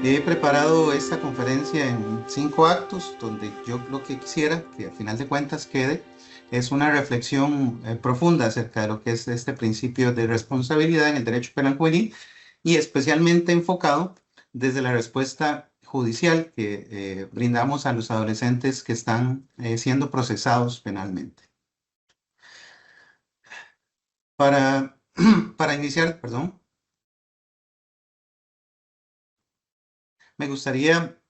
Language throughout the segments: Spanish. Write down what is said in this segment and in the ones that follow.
He preparado esta conferencia en 5 actos, donde yo lo que quisiera que al final de cuentas quede es una reflexión profunda acerca de lo que es este principio de responsabilidad en el derecho penal juvenil y especialmente enfocado desde la respuesta judicial que brindamos a los adolescentes que están siendo procesados penalmente. Para, para iniciar, perdón, me gustaría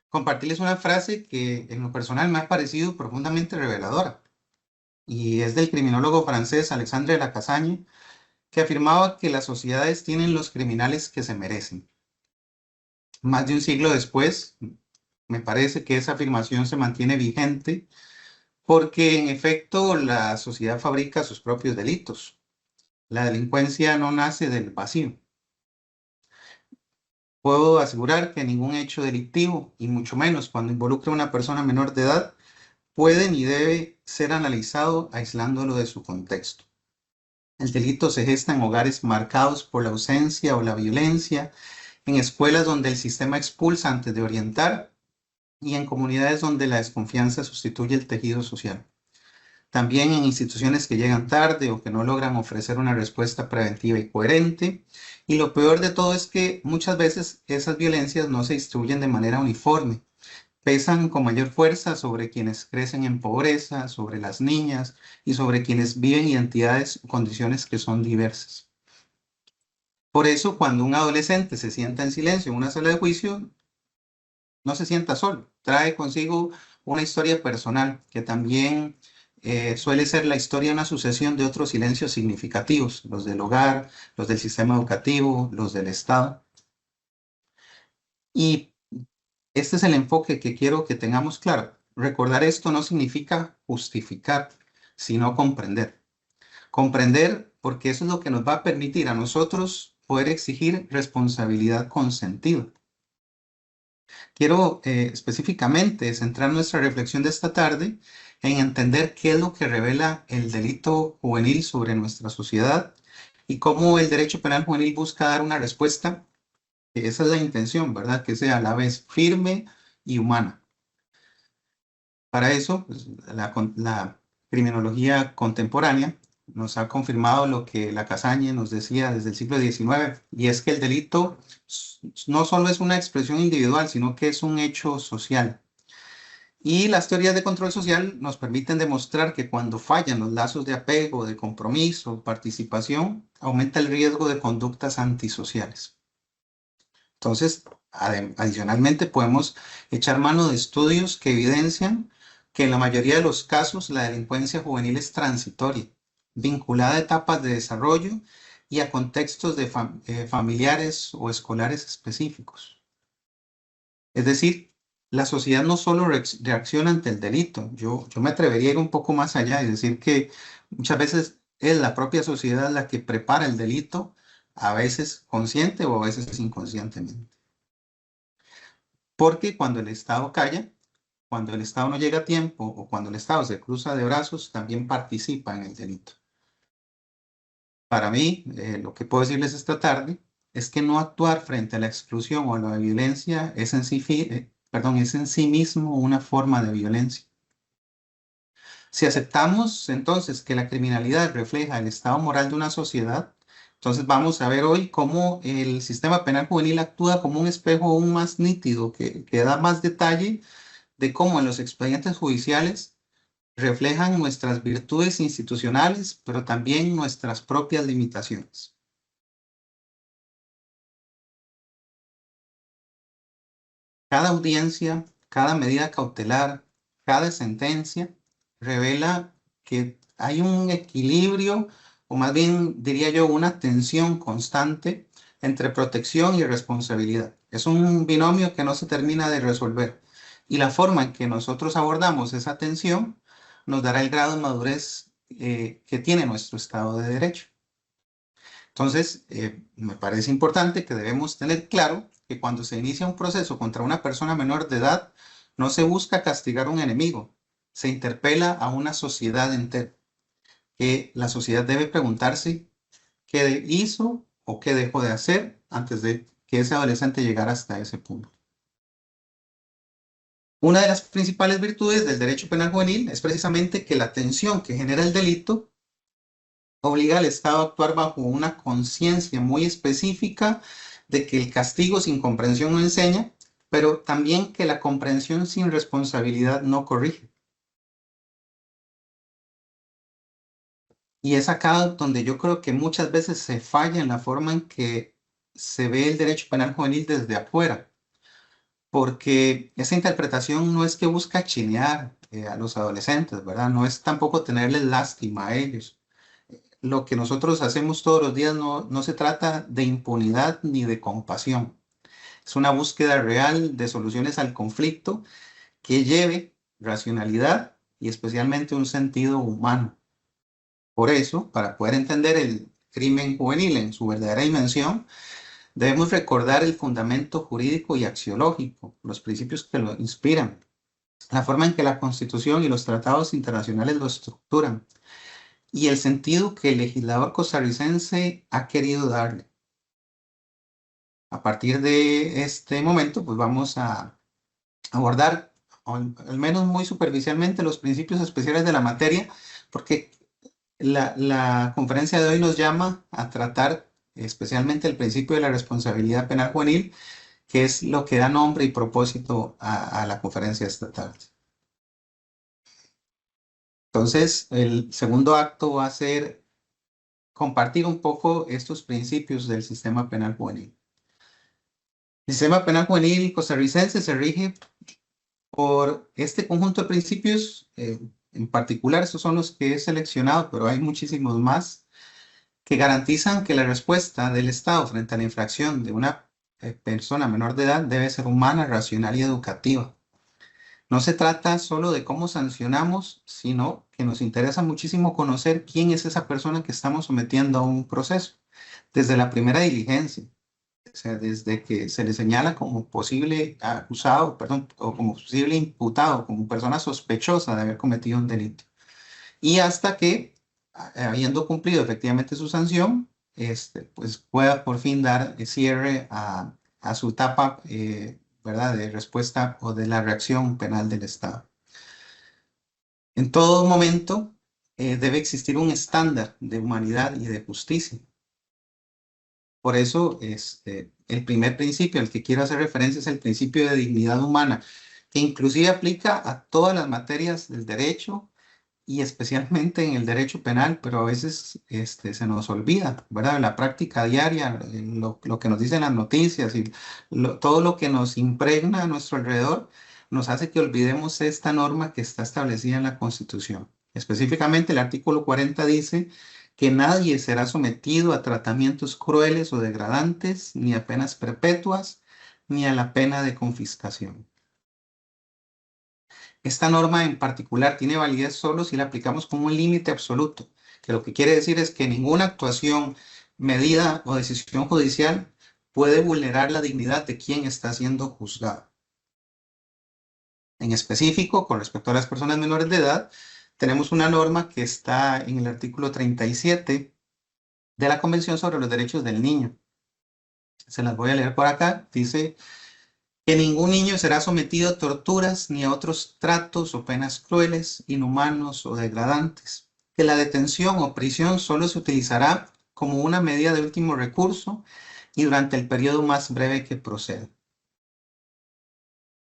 compartirles una frase que en lo personal me ha parecido profundamente reveladora. Y es del criminólogo francés Alexandre Lacassagne, que afirmaba que las sociedades tienen los criminales que se merecen. Más de un siglo después, me parece que esa afirmación se mantiene vigente porque en efecto la sociedad fabrica sus propios delitos. La delincuencia no nace del vacío. Puedo asegurar que ningún hecho delictivo, y mucho menos cuando involucra a una persona menor de edad, puede ni debe ser analizado aislándolo de su contexto. El delito se gesta en hogares marcados por la ausencia o la violencia, en escuelas donde el sistema expulsa antes de orientar y en comunidades donde la desconfianza sustituye el tejido social. También en instituciones que llegan tarde o que no logran ofrecer una respuesta preventiva y coherente. Y lo peor de todo es que muchas veces esas violencias no se distribuyen de manera uniforme. Pesan con mayor fuerza sobre quienes crecen en pobreza, sobre las niñas y sobre quienes viven identidades o condiciones que son diversas. Por eso, cuando un adolescente se sienta en silencio en una sala de juicio, no se sienta solo. Trae consigo una historia personal que también suele ser la historia de una sucesión de otros silencios significativos, los del hogar, los del sistema educativo, los del Estado. Y este es el enfoque que quiero que tengamos claro. Recordar esto no significa justificar, sino comprender. Comprender porque eso es lo que nos va a permitir a nosotros poder exigir responsabilidad con sentido. Quiero específicamente centrar nuestra reflexión de esta tarde en entender qué es lo que revela el delito juvenil sobre nuestra sociedad y cómo el derecho penal juvenil busca dar una respuesta, que esa es la intención, ¿verdad? Que sea a la vez firme y humana. Para eso, pues, la criminología contemporánea nos ha confirmado lo que Lacassagne nos decía desde el siglo XIX, y es que el delito no solo es una expresión individual, sino que es un hecho social. Y las teorías de control social nos permiten demostrar que cuando fallan los lazos de apego, de compromiso, participación, aumenta el riesgo de conductas antisociales. Entonces, adicionalmente, podemos echar mano de estudios que evidencian que en la mayoría de los casos la delincuencia juvenil es transitoria, vinculada a etapas de desarrollo y a contextos familiares o escolares específicos. Es decir, la sociedad no solo reacciona ante el delito, yo me atrevería a ir un poco más allá y decir que muchas veces es la propia sociedad la que prepara el delito, a veces consciente o a veces inconscientemente. Porque cuando el Estado calla, cuando el Estado no llega a tiempo o cuando el Estado se cruza de brazos, también participa en el delito. Para mí, lo que puedo decirles esta tarde es que no actuar frente a la exclusión o a la violencia es en sí mismo una forma de violencia. Si aceptamos entonces que la criminalidad refleja el estado moral de una sociedad, entonces vamos a ver hoy cómo el sistema penal juvenil actúa como un espejo aún más nítido que da más detalle de cómo en los expedientes judiciales reflejan nuestras virtudes institucionales, pero también nuestras propias limitaciones. Cada audiencia, cada medida cautelar, cada sentencia revela que hay un equilibrio, o más bien diría yo, una tensión constante entre protección y responsabilidad. Es un binomio que no se termina de resolver. Y la forma en que nosotros abordamos esa tensión nos dará el grado de madurez que tiene nuestro Estado de Derecho. Entonces, me parece importante que debemos tener claro que cuando se inicia un proceso contra una persona menor de edad, no se busca castigar a un enemigo, se interpela a una sociedad entera, que la sociedad debe preguntarse qué hizo o qué dejó de hacer antes de que ese adolescente llegara hasta ese punto. Una de las principales virtudes del derecho penal juvenil es precisamente que la tensión que genera el delito obliga al Estado a actuar bajo una conciencia muy específica de que el castigo sin comprensión no enseña, pero también que la comprensión sin responsabilidad no corrige. Y es acá donde yo creo que muchas veces se falla en la forma en que se ve el derecho penal juvenil desde afuera, porque esa interpretación no es que busca chinear a los adolescentes, ¿verdad? No es tampoco tenerles lástima a ellos. Lo que nosotros hacemos todos los días no se trata de impunidad ni de compasión. Es una búsqueda real de soluciones al conflicto que lleve racionalidad y especialmente un sentido humano. Por eso, para poder entender el crimen juvenil en su verdadera dimensión, debemos recordar el fundamento jurídico y axiológico, los principios que lo inspiran, la forma en que la Constitución y los tratados internacionales lo estructuran y el sentido que el legislador costarricense ha querido darle. A partir de este momento, pues vamos a abordar, al menos muy superficialmente, los principios especiales de la materia, porque la conferencia de hoy nos llama a tratar especialmente el principio de la responsabilidad penal juvenil, que es lo que da nombre y propósito a la conferencia esta tarde. Entonces, el segundo acto va a ser compartir un poco estos principios del sistema penal juvenil. El sistema penal juvenil costarricense se rige por este conjunto de principios, en particular, estos son los que he seleccionado, pero hay muchísimos más, que garantizan que la respuesta del Estado frente a la infracción de una persona menor de edad debe ser humana, racional y educativa. No se trata solo de cómo sancionamos, sino que nos interesa muchísimo conocer quién es esa persona que estamos sometiendo a un proceso, desde la primera diligencia. O sea, desde que se le señala como posible acusado, perdón, o como posible imputado, como persona sospechosa de haber cometido un delito. Y hasta que, habiendo cumplido efectivamente su sanción, pues pueda por fin dar cierre a su etapa, ¿verdad?, de respuesta o de la reacción penal del Estado. En todo momento debe existir un estándar de humanidad y de justicia. Por eso, el primer principio al que quiero hacer referencia es el principio de dignidad humana, que inclusive aplica a todas las materias del derecho y especialmente en el derecho penal, pero a veces se nos olvida, ¿verdad? En la práctica diaria, lo que nos dicen las noticias y todo lo que nos impregna a nuestro alrededor nos hace que olvidemos esta norma que está establecida en la Constitución. Específicamente, el artículo 40 dice que nadie será sometido a tratamientos crueles o degradantes, ni a penas perpetuas, ni a la pena de confiscación. Esta norma en particular tiene validez solo si la aplicamos con un límite absoluto, que lo que quiere decir es que ninguna actuación, medida o decisión judicial puede vulnerar la dignidad de quien está siendo juzgado. En específico, con respecto a las personas menores de edad, tenemos una norma que está en el artículo 37 de la Convención sobre los Derechos del Niño. Se las voy a leer por acá. Dice que ningún niño será sometido a torturas ni a otros tratos o penas crueles, inhumanos o degradantes. Que la detención o prisión solo se utilizará como una medida de último recurso y durante el periodo más breve que proceda.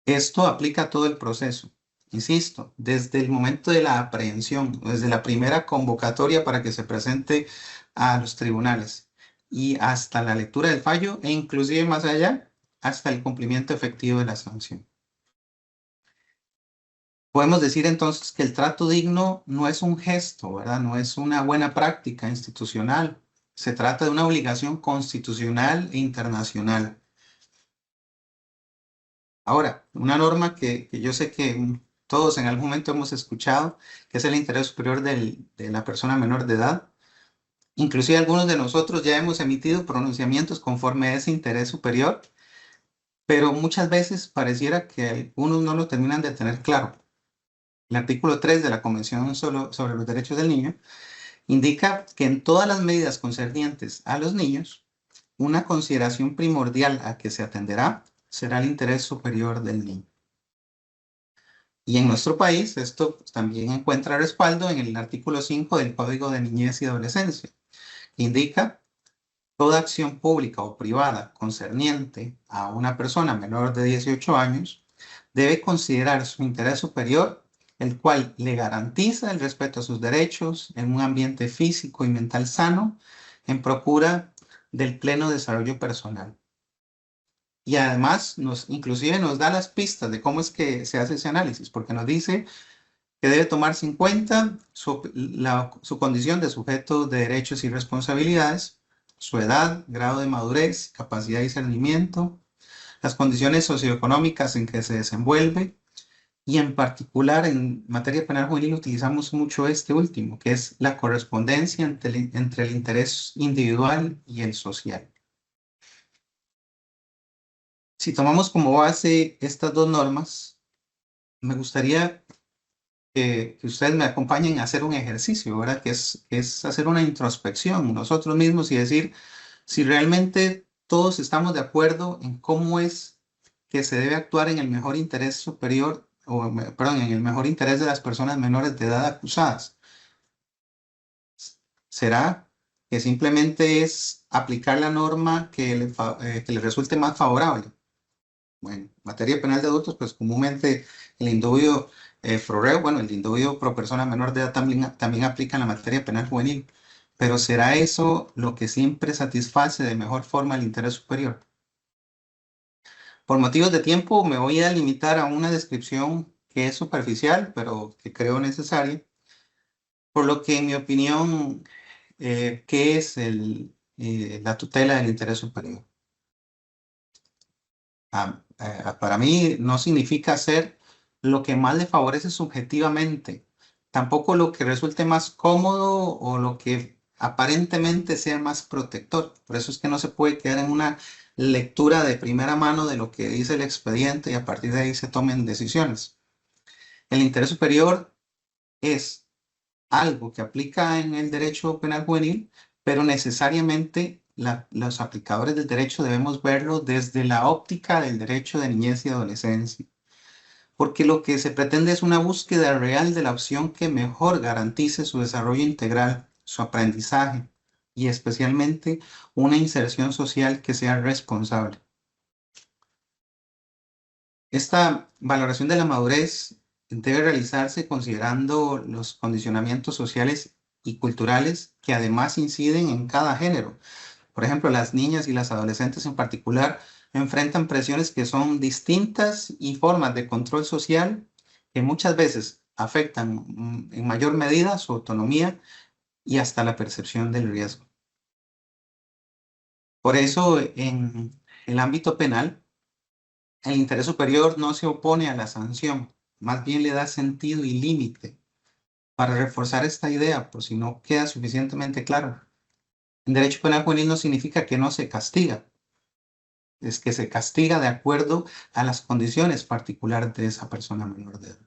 Esto aplica a todo el proceso. Insisto, desde el momento de la aprehensión, desde la primera convocatoria para que se presente a los tribunales y hasta la lectura del fallo e inclusive más allá, hasta el cumplimiento efectivo de la sanción. Podemos decir entonces que el trato digno no es un gesto, ¿verdad? No es una buena práctica institucional. Se trata de una obligación constitucional e internacional. Ahora, una norma que yo sé que todos en algún momento hemos escuchado, que es el interés superior de la persona menor de edad. Inclusive algunos de nosotros ya hemos emitido pronunciamientos conforme a ese interés superior, pero muchas veces pareciera que algunos no lo terminan de tener claro. El artículo 3 de la Convención sobre los Derechos del Niño indica que en todas las medidas concernientes a los niños, una consideración primordial a que se atenderá será el interés superior del niño. Y en nuestro país esto también encuentra respaldo en el artículo 5 del Código de Niñez y Adolescencia, que indica toda acción pública o privada concerniente a una persona menor de 18 años debe considerar su interés superior, el cual le garantiza el respeto a sus derechos en un ambiente físico y mental sano, en procura del pleno desarrollo personal. Y además, inclusive nos da las pistas de cómo es que se hace ese análisis, porque nos dice que debe tomarse en cuenta su condición de sujeto de derechos y responsabilidades, su edad, grado de madurez, capacidad de discernimiento, las condiciones socioeconómicas en que se desenvuelve, y en particular en materia penal juvenil utilizamos mucho este último, que es la correspondencia entre el interés individual y el social. Si tomamos como base estas dos normas, me gustaría que ustedes me acompañen a hacer un ejercicio, ¿verdad? Que es hacer una introspección nosotros mismos y decir si realmente todos estamos de acuerdo en cómo es que se debe actuar en el mejor interés superior, perdón, en el mejor interés de las personas menores de edad acusadas. ¿Será que simplemente es aplicar la norma que le resulte más favorable? Bueno, en materia penal de adultos, pues comúnmente el indubio pro reo, bueno, el indubio pro persona menor de edad también aplica en la materia penal juvenil. Pero ¿será eso lo que siempre satisface de mejor forma el interés superior? Por motivos de tiempo me voy a limitar a una descripción que es superficial, pero que creo necesaria, por lo que en mi opinión, ¿qué es la tutela del interés superior? Para mí no significa hacer lo que más le favorece subjetivamente, tampoco lo que resulte más cómodo o lo que aparentemente sea más protector. Por eso es que no se puede quedar en una lectura de primera mano de lo que dice el expediente y a partir de ahí se tomen decisiones. El interés superior es algo que aplica en el derecho penal juvenil, pero necesariamente los aplicadores del derecho debemos verlo desde la óptica del derecho de niñez y adolescencia, porque lo que se pretende es una búsqueda real de la opción que mejor garantice su desarrollo integral, su aprendizaje y especialmente una inserción social que sea responsable. Esta valoración de la madurez debe realizarse considerando los condicionamientos sociales y culturales que además inciden en cada género. Por ejemplo, las niñas y las adolescentes en particular enfrentan presiones que son distintas y formas de control social que muchas veces afectan en mayor medida su autonomía y hasta la percepción del riesgo. Por eso, en el ámbito penal, el interés superior no se opone a la sanción, más bien le da sentido y límite. Para reforzar esta idea, por si no queda suficientemente claro, en derecho penal juvenil no significa que no se castiga, es que se castiga de acuerdo a las condiciones particulares de esa persona menor de edad.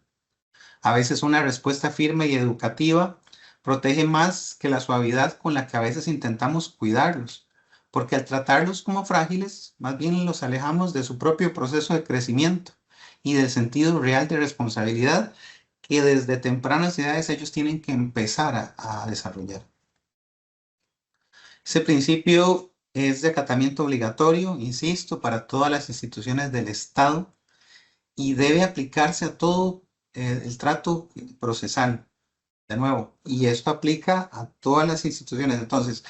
A veces una respuesta firme y educativa protege más que la suavidad con la que a veces intentamos cuidarlos, porque al tratarlos como frágiles, más bien los alejamos de su propio proceso de crecimiento y del sentido real de responsabilidad que desde tempranas edades ellos tienen que empezar a desarrollar. Ese principio es de acatamiento obligatorio, insisto, para todas las instituciones del Estado y debe aplicarse a todo el trato procesal, de nuevo, y esto aplica a todas las instituciones. Entonces,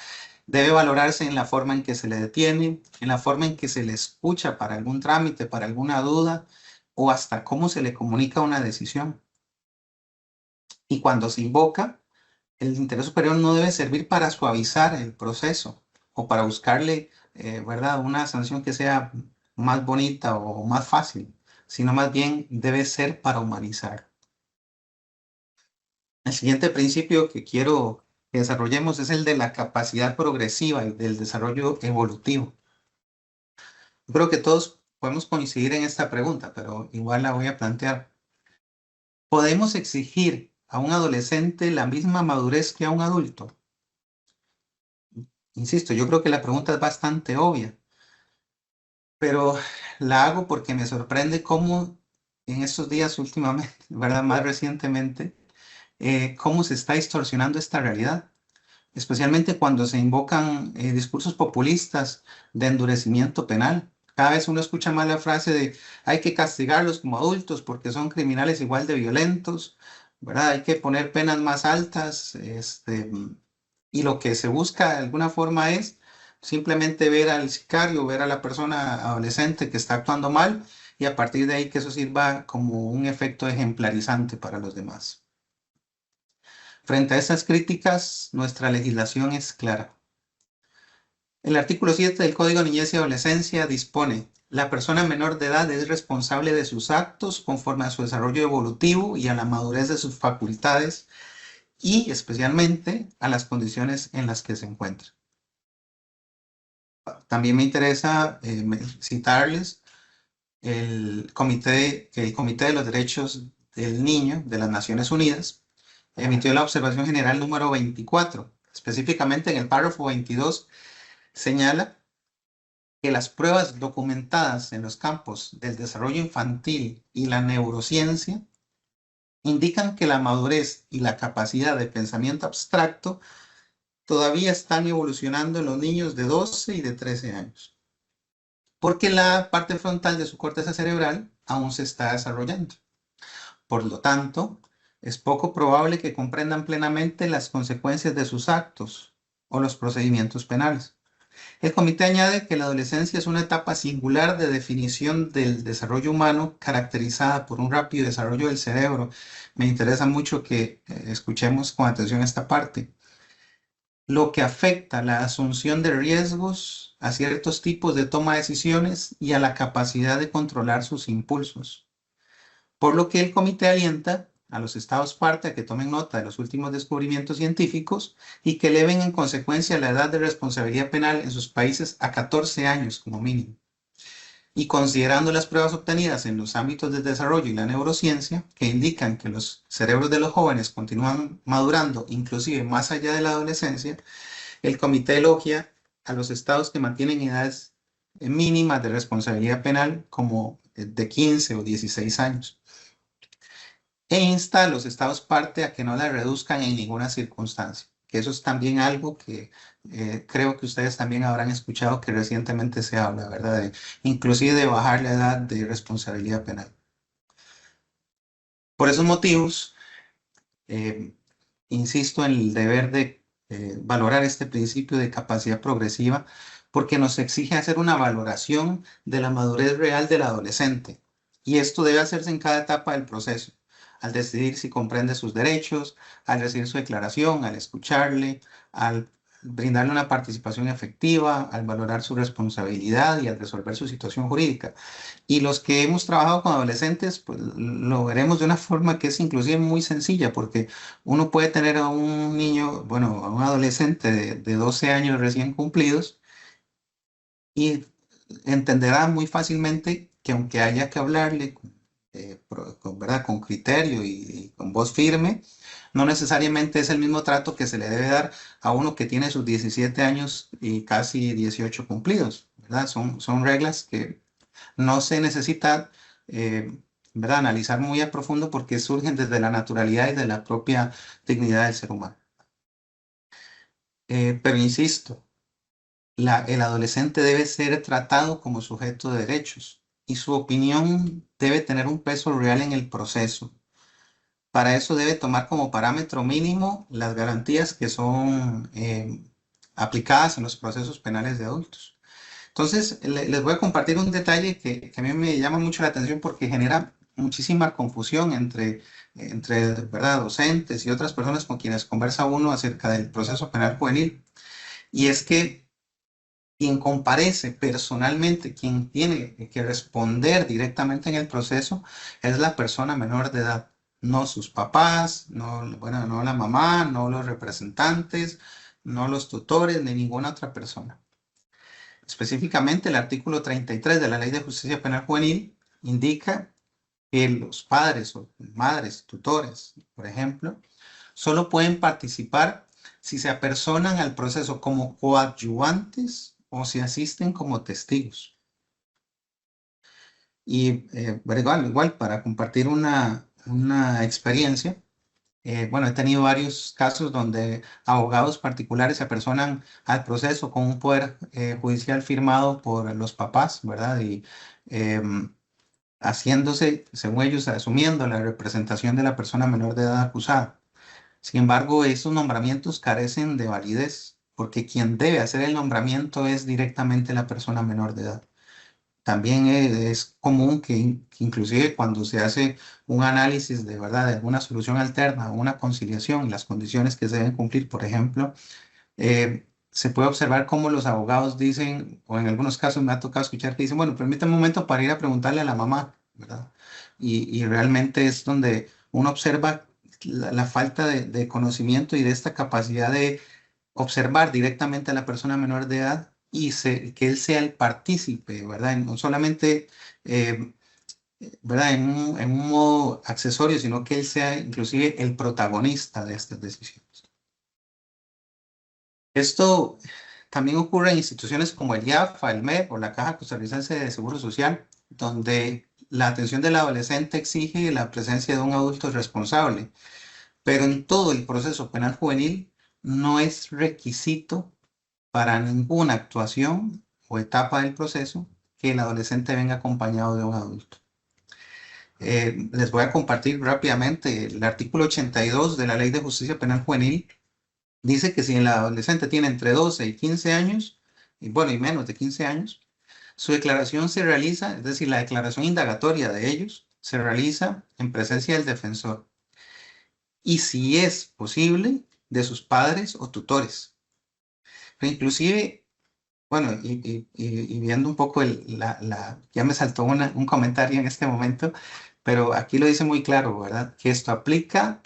debe valorarse en la forma en que se le detiene, en la forma en que se le escucha para algún trámite, para alguna duda, o hasta cómo se le comunica una decisión. Y cuando se invoca, el interés superior no debe servir para suavizar el proceso o para buscarle, ¿verdad?, una sanción que sea más bonita o más fácil, sino más bien debe ser para humanizar. El siguiente principio que quiero que desarrollemos es el de la capacidad progresiva y del desarrollo evolutivo. Yo creo que todos podemos coincidir en esta pregunta, pero igual la voy a plantear. ¿Podemos exigir a un adolescente la misma madurez que a un adulto? Insisto, yo creo que la pregunta es bastante obvia, pero la hago porque me sorprende cómo en estos días últimamente, ¿verdad? Más recientemente, cómo se está distorsionando esta realidad, especialmente cuando se invocan discursos populistas de endurecimiento penal. Cada vez uno escucha más la frase de hay que castigarlos como adultos porque son criminales igual de violentos, ¿verdad? Hay que poner penas más altas, y lo que se busca de alguna forma es simplemente ver al sicario, ver a la persona adolescente que está actuando mal y a partir de ahí que eso sirva como un efecto ejemplarizante para los demás. Frente a estas críticas, nuestra legislación es clara. El artículo 7 del Código de Niñez y Adolescencia dispone: la persona menor de edad es responsable de sus actos conforme a su desarrollo evolutivo y a la madurez de sus facultades y especialmente a las condiciones en las que se encuentra. También me interesa citarles el Comité de los Derechos del Niño de las Naciones Unidas emitió la observación general número 24. Específicamente en el párrafo 22 señala que las pruebas documentadas en los campos del desarrollo infantil y la neurociencia indican que la madurez y la capacidad de pensamiento abstracto todavía están evolucionando en los niños de 12 y de 13 años, porque la parte frontal de su corteza cerebral aún se está desarrollando. Por lo tanto, es poco probable que comprendan plenamente las consecuencias de sus actos o los procedimientos penales. El comité añade que la adolescencia es una etapa singular de definición del desarrollo humano caracterizada por un rápido desarrollo del cerebro. Me interesa mucho que escuchemos con atención esta parte. Lo que afecta la asunción de riesgos a ciertos tipos de toma de decisiones y a la capacidad de controlar sus impulsos. Por lo que el comité alienta a los estados parte a que tomen nota de los últimos descubrimientos científicos y que eleven en consecuencia la edad de responsabilidad penal en sus países a 14 años como mínimo. Y considerando las pruebas obtenidas en los ámbitos del desarrollo y la neurociencia, que indican que los cerebros de los jóvenes continúan madurando inclusive más allá de la adolescencia, el comité elogia a los estados que mantienen edades mínimas de responsabilidad penal como de 15 o 16 años e insta a los estados parte a que no la reduzcan en ninguna circunstancia. Que eso es también algo que creo que ustedes también habrán escuchado que recientemente se habla, ¿verdad? Inclusive de bajar la edad de responsabilidad penal. Por esos motivos, eh, insisto en el deber de valorar este principio de capacidad progresiva porque nos exige hacer una valoración de la madurez real del adolescente. Y esto debe hacerse en cada etapa del proceso, al decidir si comprende sus derechos, al recibir su declaración, al escucharle, al brindarle una participación efectiva, al valorar su responsabilidad y al resolver su situación jurídica. Y los que hemos trabajado con adolescentes, pues lo veremos de una forma que es inclusive muy sencilla, porque uno puede tener a un niño, bueno, a un adolescente de 12 años recién cumplidos y entenderá muy fácilmente que aunque haya que hablarle ¿verdad? Con criterio y con voz firme, no necesariamente es el mismo trato que se le debe dar a uno que tiene sus 17 años y casi 18 cumplidos, ¿verdad? Son reglas que no se necesita, eh, ¿verdad? Analizar muy a profundo porque surgen desde la naturalidad y de la propia dignidad del ser humano. Pero insisto, el adolescente debe ser tratado como sujeto de derechos y su opinión debe tener un peso real en el proceso. Para eso debe tomar como parámetro mínimo las garantías que son aplicadas en los procesos penales de adultos. Entonces, les voy a compartir un detalle que a mí me llama mucho la atención porque genera muchísima confusión entre ¿verdad? Docentes y otras personas con quienes conversa uno acerca del proceso penal juvenil. Y es que quien comparece personalmente, quien tiene que responder directamente en el proceso, es la persona menor de edad, no sus papás, no, bueno, no la mamá, no los representantes, no los tutores, ni ninguna otra persona. Específicamente, el artículo 33 de la Ley de Justicia Penal Juvenil indica que los padres o madres, tutores, por ejemplo, solo pueden participar si se apersonan al proceso como coadyuvantes o si asisten como testigos. Y pero igual, para compartir una experiencia, bueno, he tenido varios casos donde abogados particulares se apersonan al proceso con un poder judicial firmado por los papás, ¿verdad? Y haciéndose, según ellos, asumiendo la representación de la persona menor de edad acusada. Sin embargo, esos nombramientos carecen de validez, porque quien debe hacer el nombramiento es directamente la persona menor de edad. También es común que inclusive cuando se hace un análisis de verdad de alguna solución alterna o una conciliación y las condiciones que se deben cumplir, por ejemplo, se puede observar cómo los abogados dicen, o en algunos casos me ha tocado escuchar que dicen, bueno, permítame un momento para ir a preguntarle a la mamá, ¿verdad? Y realmente es donde uno observa la falta de conocimiento y de esta capacidad de observar directamente a la persona menor de edad y que él sea el partícipe, ¿verdad? No solamente, eh, ¿verdad? En un modo accesorio, sino que él sea inclusive el protagonista de estas decisiones. Esto también ocurre en instituciones como el IAFA, el MEP o la Caja Costarricense de Seguro Social, donde la atención del adolescente exige la presencia de un adulto responsable, pero en todo el proceso penal juvenil no es requisito para ninguna actuación o etapa del proceso que el adolescente venga acompañado de un adulto. Les voy a compartir rápidamente el artículo 82 de la Ley de Justicia Penal Juvenil. Dice que si el adolescente tiene entre 12 y 15 años, y bueno, y menos de 15 años, su declaración se realiza, es decir, la declaración indagatoria de ellos, se realiza en presencia del defensor. Y si es posible, de sus padres o tutores. Pero inclusive, bueno, y viendo un poco ya me saltó un comentario en este momento, pero aquí lo dice muy claro, ¿verdad? Que esto aplica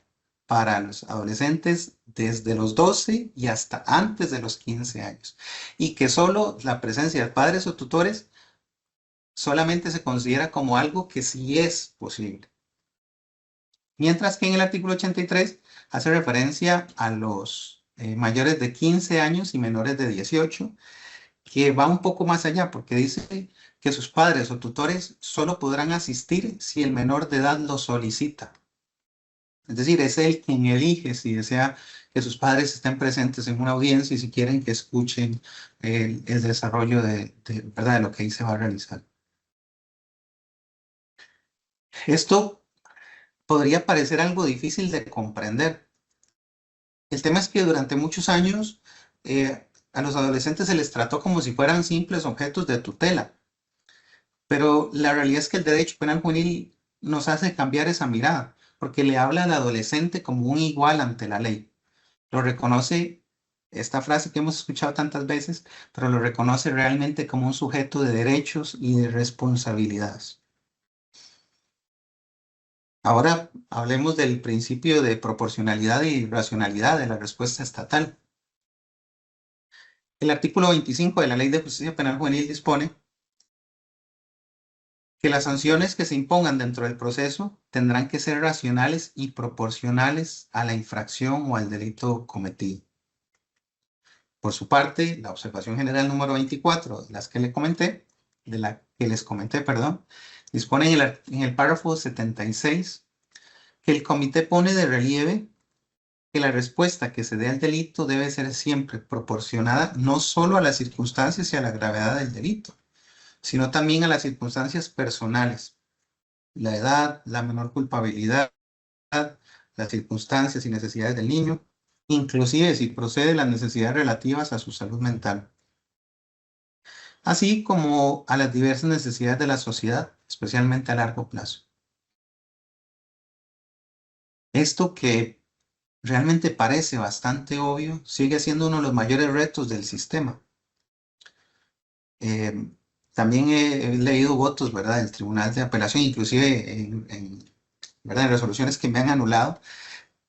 para los adolescentes desde los 12 y hasta antes de los 15 años. Y que solo la presencia de padres o tutores solamente se considera como algo que sí es posible. Mientras que en el artículo 83 hace referencia a los mayores de 15 años y menores de 18, que va un poco más allá porque dice que sus padres o tutores solo podrán asistir si el menor de edad lo solicita. Es decir, es él quien elige si desea que sus padres estén presentes en una audiencia y si quieren que escuchen el desarrollo ¿verdad? De lo que ahí se va a realizar. Esto podría parecer algo difícil de comprender. El tema es que durante muchos años a los adolescentes se les trató como si fueran simples objetos de tutela. Pero la realidad es que el derecho penal juvenil nos hace cambiar esa mirada, porque le habla al adolescente como un igual ante la ley. Lo reconoce, esta frase que hemos escuchado tantas veces, pero lo reconoce realmente como un sujeto de derechos y de responsabilidades. Ahora hablemos del principio de proporcionalidad y racionalidad de la respuesta estatal. El artículo 25 de la Ley de Justicia Penal Juvenil dispone que las sanciones que se impongan dentro del proceso tendrán que ser racionales y proporcionales a la infracción o al delito cometido. Por su parte, la observación general número 24, de la que les comenté, perdón, dispone en el párrafo 76 que el comité pone de relieve que la respuesta que se dé al delito debe ser siempre proporcionada no solo a las circunstancias y a la gravedad del delito, sino también a las circunstancias personales, la edad, la menor culpabilidad, las circunstancias y necesidades del niño, inclusive si procede las necesidades relativas a su salud mental, así como a las diversas necesidades de la sociedad, especialmente a largo plazo. Esto que realmente parece bastante obvio, sigue siendo uno de los mayores retos del sistema. Eh, También he leído votos, ¿verdad?, del Tribunal de Apelación, inclusive ¿verdad?, en resoluciones que me han anulado,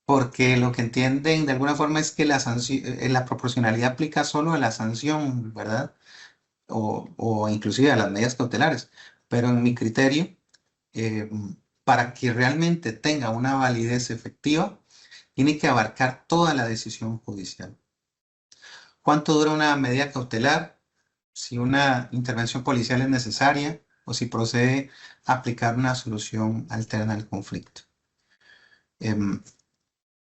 porque lo que entienden de alguna forma es que la proporcionalidad aplica solo a la sanción, ¿verdad? O inclusive a las medidas cautelares. Pero en mi criterio, eh, para que realmente tenga una validez efectiva, tiene que abarcar toda la decisión judicial. ¿Cuánto dura una medida cautelar? Si una intervención policial es necesaria o si procede a aplicar una solución alterna al conflicto. Em,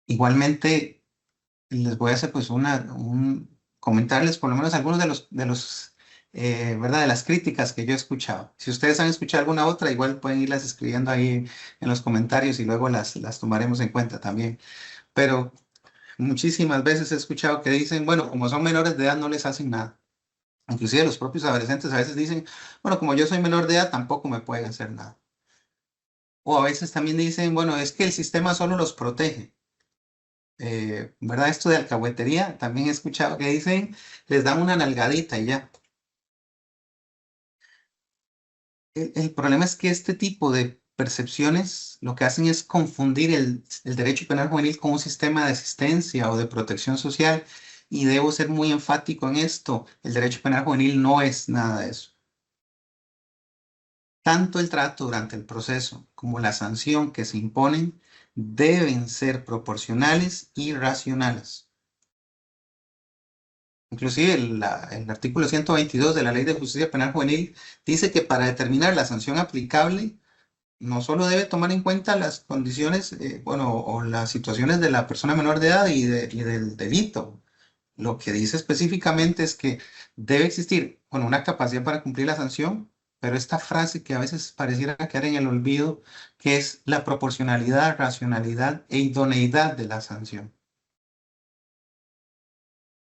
Igualmente, les voy a hacer pues comentarles por lo menos algunos ¿verdad? De las críticas que yo he escuchado. Si ustedes han escuchado alguna otra, igual pueden irlas escribiendo ahí en los comentarios y luego las tomaremos en cuenta también. Pero muchísimas veces he escuchado que dicen, bueno, como son menores de edad no les hacen nada. Inclusive los propios adolescentes a veces dicen, bueno, como yo soy menor de edad tampoco me pueden hacer nada. O a veces también dicen, bueno, es que el sistema solo los protege. ¿Verdad? Esto de alcahuetería, también he escuchado que dicen, les dan una nalgadita y ya. El problema es que este tipo de percepciones lo que hacen es confundir el derecho penal juvenil con un sistema de asistencia o de protección social, y debo ser muy enfático en esto, el derecho penal juvenil no es nada de eso. Tanto el trato durante el proceso como la sanción que se imponen deben ser proporcionales y racionales. Inclusive el artículo 122 de la Ley de Justicia Penal Juvenil dice que para determinar la sanción aplicable no solo debe tomar en cuenta las condiciones, bueno, o las situaciones de la persona menor de edad y del delito. Lo que dice específicamente es que debe existir, bueno, una capacidad para cumplir la sanción, pero esta frase que a veces pareciera quedar en el olvido, que es la proporcionalidad, racionalidad e idoneidad de la sanción.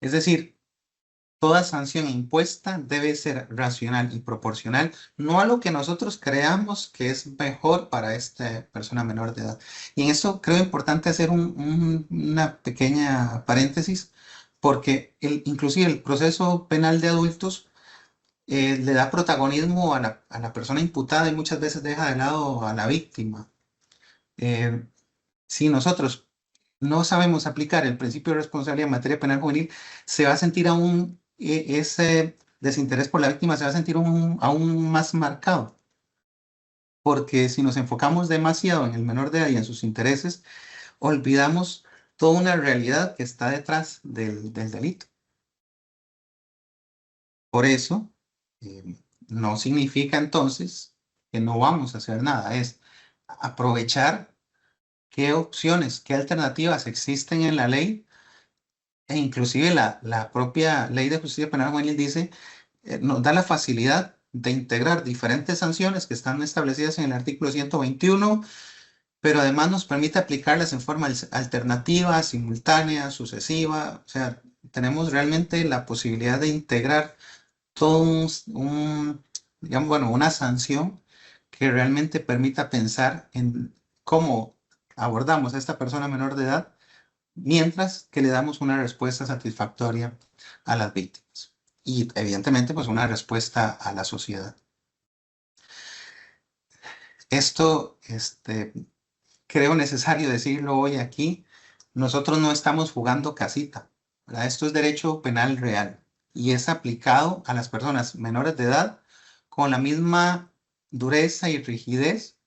Es decir, toda sanción impuesta debe ser racional y proporcional, no a lo que nosotros creamos que es mejor para esta persona menor de edad. Y en eso creo importante hacer una pequeña paréntesis, porque inclusive el proceso penal de adultos le da protagonismo a la persona imputada y muchas veces deja de lado a la víctima. Eh, si nosotros no sabemos aplicar el principio de responsabilidad en materia penal juvenil, se va a sentir aún ese desinterés por la víctima, se va a sentir aún más marcado, porque si nos enfocamos demasiado en el menor de edad y en sus intereses, olvidamos toda una realidad que está detrás del delito. Por eso, no significa entonces que no vamos a hacer nada, es aprovechar qué opciones, qué alternativas existen en la ley. E inclusive la propia Ley de Justicia Penal Juvenil dice, nos da la facilidad de integrar diferentes sanciones que están establecidas en el artículo 121, pero además nos permite aplicarlas en forma alternativa, simultánea, sucesiva. O sea, tenemos realmente la posibilidad de integrar todo digamos, bueno, una sanción que realmente permita pensar en cómo abordamos a esta persona menor de edad mientras que le damos una respuesta satisfactoria a las víctimas. Y evidentemente, pues una respuesta a la sociedad. Esto, creo necesario decirlo hoy aquí. Nosotros no estamos jugando casita, ¿verdad? Esto es derecho penal real y es aplicado a las personas menores de edad con la misma dureza y rigidez.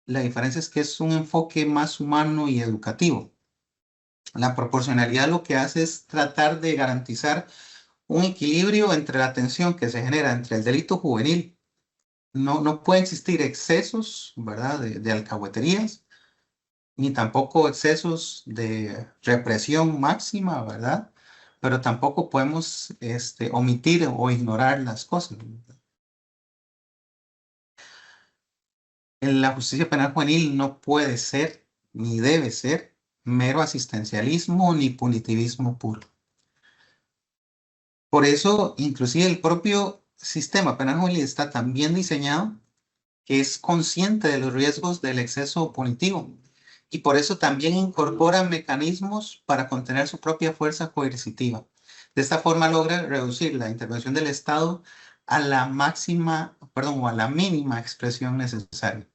La diferencia es que es un enfoque más humano y educativo. La proporcionalidad lo que hace es tratar de garantizar un equilibrio entre la tensión que se genera entre el delito juvenil. No puede existir excesos, ¿verdad?, de alcahueterías, ni tampoco excesos de represión máxima, ¿verdad? Pero tampoco podemos omitir o ignorar las cosas. En la justicia penal juvenil no puede ser, ni debe ser, mero asistencialismo ni punitivismo puro. Por eso, inclusive el propio sistema penal juvenil está tan bien diseñado que es consciente de los riesgos del exceso punitivo y por eso también incorpora mecanismos para contener su propia fuerza coercitiva. De esta forma logra reducir la intervención del Estado a la máxima, perdón, o a la mínima expresión necesaria.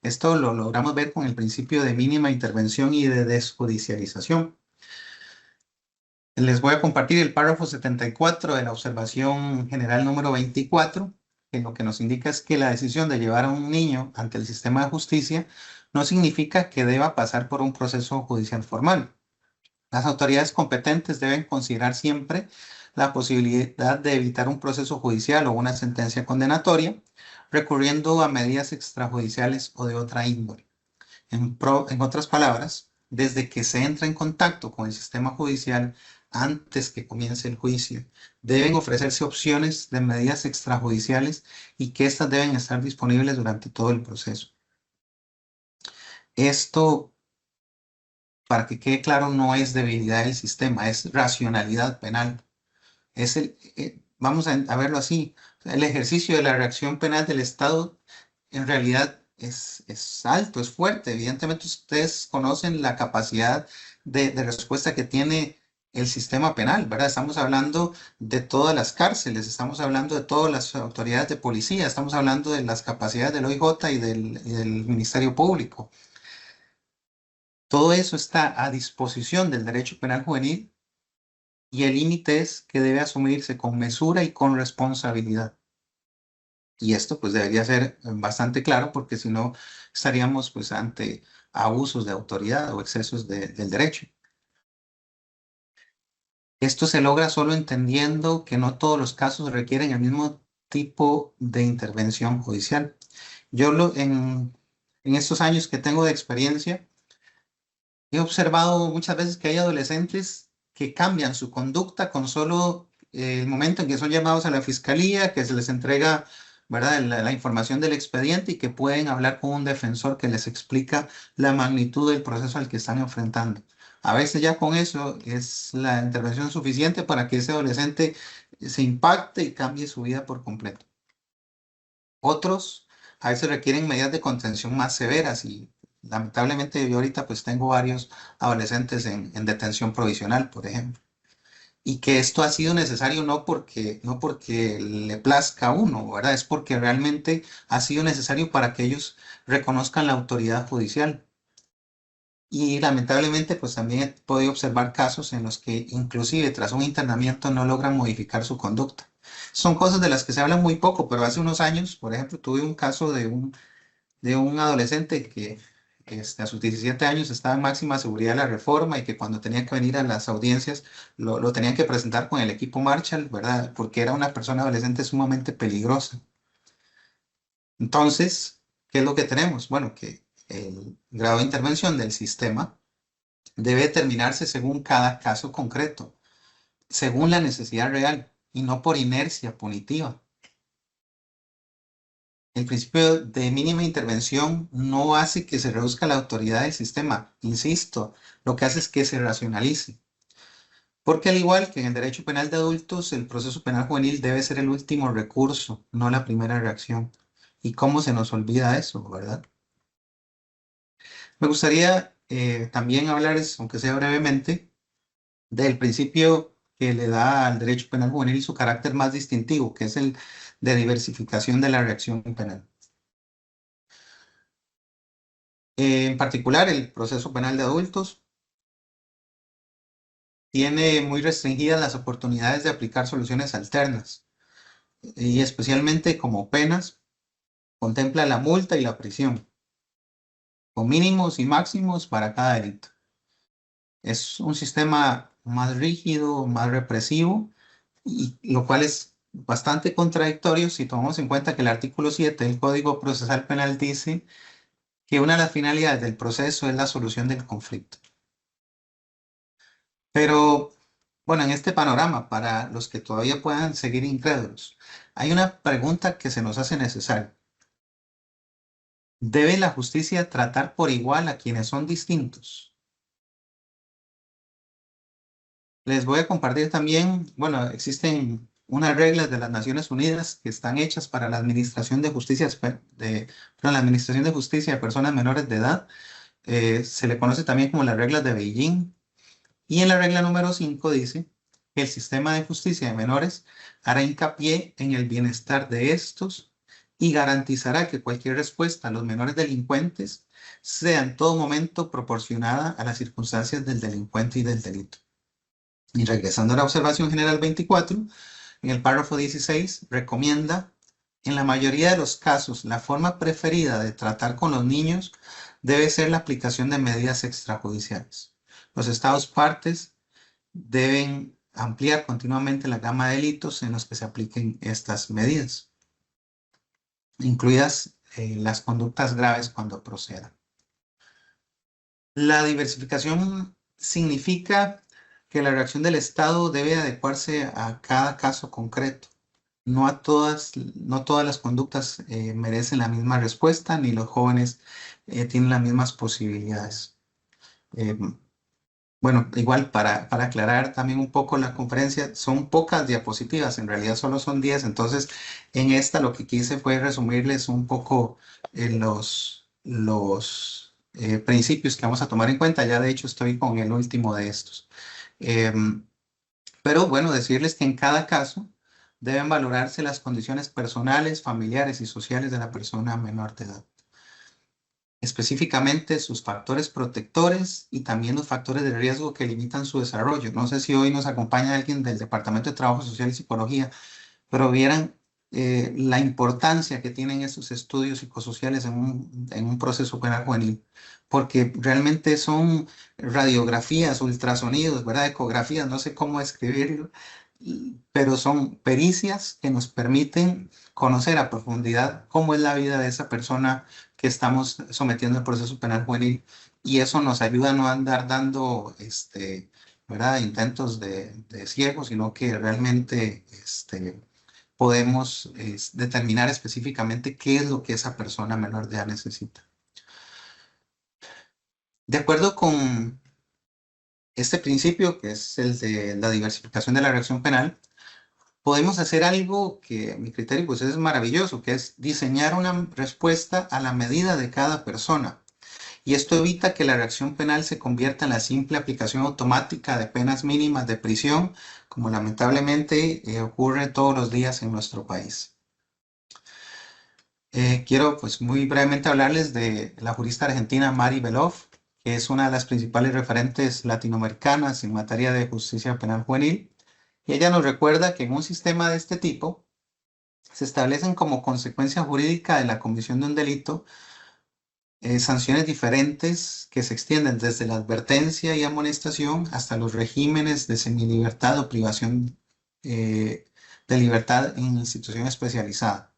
Esto lo logramos ver con el principio de mínima intervención y de desjudicialización. Les voy a compartir el párrafo 74 de la observación general número 24, que lo que nos indica es que la decisión de llevar a un niño ante el sistema de justicia no significa que deba pasar por un proceso judicial formal. Las autoridades competentes deben considerar siempre la posibilidad de evitar un proceso judicial o una sentencia condenatoria, recurriendo a medidas extrajudiciales o de otra índole. En otras palabras, desde que se entra en contacto con el sistema judicial antes que comience el juicio, deben ofrecerse opciones de medidas extrajudiciales y que éstas deben estar disponibles durante todo el proceso. Esto, para que quede claro, no es debilidad del sistema, es racionalidad penal. Vamos a verlo así, el ejercicio de la reacción penal del Estado en realidad es alto, es fuerte. Evidentemente ustedes conocen la capacidad de respuesta que tiene el sistema penal, ¿verdad? Estamos hablando de todas las cárceles, estamos hablando de todas las autoridades de policía, estamos hablando de las capacidades del OIJ y del Ministerio Público. Todo eso está a disposición del derecho penal juvenil y el límite es que debe asumirse con mesura y con responsabilidad. Y esto pues debería ser bastante claro porque si no estaríamos pues ante abusos de autoridad o excesos del derecho. Esto se logra solo entendiendo que no todos los casos requieren el mismo tipo de intervención judicial. En estos años que tengo de experiencia, he observado muchas veces que hay adolescentes que cambian su conducta con solo el momento en que son llamados a la fiscalía, que se les entrega, ¿verdad?, la información del expediente y que pueden hablar con un defensor que les explica la magnitud del proceso al que están enfrentando. A veces ya con eso es la intervención suficiente para que ese adolescente se impacte y cambie su vida por completo. Otros a veces requieren medidas de contención más severas y lamentablemente yo ahorita pues tengo varios adolescentes en detención provisional, por ejemplo. Y que esto ha sido necesario no porque le plazca a uno, ¿verdad? Es porque realmente ha sido necesario para que ellos reconozcan la autoridad judicial. Y lamentablemente pues también he podido observar casos en los que inclusive tras un internamiento no logran modificar su conducta. Son cosas de las que se habla muy poco, pero hace unos años, por ejemplo, tuve un caso de un adolescente que a sus 17 años estaba en máxima seguridad de la reforma y que cuando tenía que venir a las audiencias lo tenían que presentar con el equipo Marshall, ¿verdad? Porque era una persona adolescente sumamente peligrosa. Entonces, ¿qué es lo que tenemos? Bueno, que el grado de intervención del sistema debe determinarse según cada caso concreto, según la necesidad real y no por inercia punitiva. El principio de mínima intervención no hace que se reduzca la autoridad del sistema, insisto, lo que hace es que se racionalice. Porque al igual que en el derecho penal de adultos, el proceso penal juvenil debe ser el último recurso, no la primera reacción. ¿Y cómo se nos olvida eso, verdad? Me gustaría también hablarles, aunque sea brevemente, del principio que le da al derecho penal juvenil su carácter más distintivo, que es el de diversificación de la reacción penal. En particular, el proceso penal de adultos tiene muy restringidas las oportunidades de aplicar soluciones alternas y especialmente como penas, contempla la multa y la prisión, con mínimos y máximos para cada delito. Es un sistema más rígido, más represivo, y lo cual es bastante contradictorio si tomamos en cuenta que el artículo 7 del Código Procesal Penal dice que una de las finalidades del proceso es la solución del conflicto. Pero, bueno, en este panorama, para los que todavía puedan seguir incrédulos, hay una pregunta que se nos hace necesaria. ¿Debe la justicia tratar por igual a quienes son distintos? Les voy a compartir también, bueno, existen unas reglas de las Naciones Unidas que están hechas para la administración de justicia, la administración de justicia de personas menores de edad. Se le conoce también como las reglas de Beijing. Y en la regla número 5 dice que el sistema de justicia de menores hará hincapié en el bienestar de estos y garantizará que cualquier respuesta a los menores delincuentes sea en todo momento proporcionada a las circunstancias del delincuente y del delito. Y regresando a la observación general 24, en el párrafo 16 recomienda, en la mayoría de los casos, la forma preferida de tratar con los niños debe ser la aplicación de medidas extrajudiciales. Los estados partes deben ampliar continuamente la gama de delitos en los que se apliquen estas medidas, incluidas las conductas graves cuando procedan. La diversificación significa que la reacción del Estado debe adecuarse a cada caso concreto. No todas las conductas merecen la misma respuesta, ni los jóvenes tienen las mismas posibilidades. Eh, bueno, igual para aclarar también un poco la conferencia, son pocas diapositivas, en realidad solo son 10, entonces en esta lo que quise fue resumirles un poco los principios que vamos a tomar en cuenta. Ya de hecho estoy con el último de estos. Pero bueno, decirles que en cada caso deben valorarse las condiciones personales, familiares y sociales de la persona menor de edad, específicamente sus factores protectores y también los factores de riesgo que limitan su desarrollo. No sé si hoy nos acompaña alguien del Departamento de Trabajo Social y Psicología, pero vieran la importancia que tienen estos estudios psicosociales en un proceso penal juvenil, porque realmente son radiografías, ultrasonidos, ¿verdad? Ecografías, no sé cómo escribirlo, pero son pericias que nos permiten conocer a profundidad cómo es la vida de esa persona que estamos sometiendo al proceso penal juvenil, y eso nos ayuda a no andar dando, ¿verdad? Intentos de ciego, sino que realmente, podemos determinar específicamente qué es lo que esa persona menor de edad necesita. De acuerdo con este principio, que es el de la diversificación de la reacción penal, podemos hacer algo que a mi criterio pues es maravilloso, que es diseñar una respuesta a la medida de cada persona. Y esto evita que la reacción penal se convierta en la simple aplicación automática de penas mínimas de prisión, como lamentablemente ocurre todos los días en nuestro país. Quiero pues muy brevemente hablarles de la jurista argentina Mari Belov, que es una de las principales referentes latinoamericanas en materia de justicia penal juvenil. Y ella nos recuerda que en un sistema de este tipo se establecen como consecuencia jurídica de la comisión de un delito sanciones diferentes que se extienden desde la advertencia y amonestación hasta los regímenes de semilibertad o privación de libertad en institución especializada.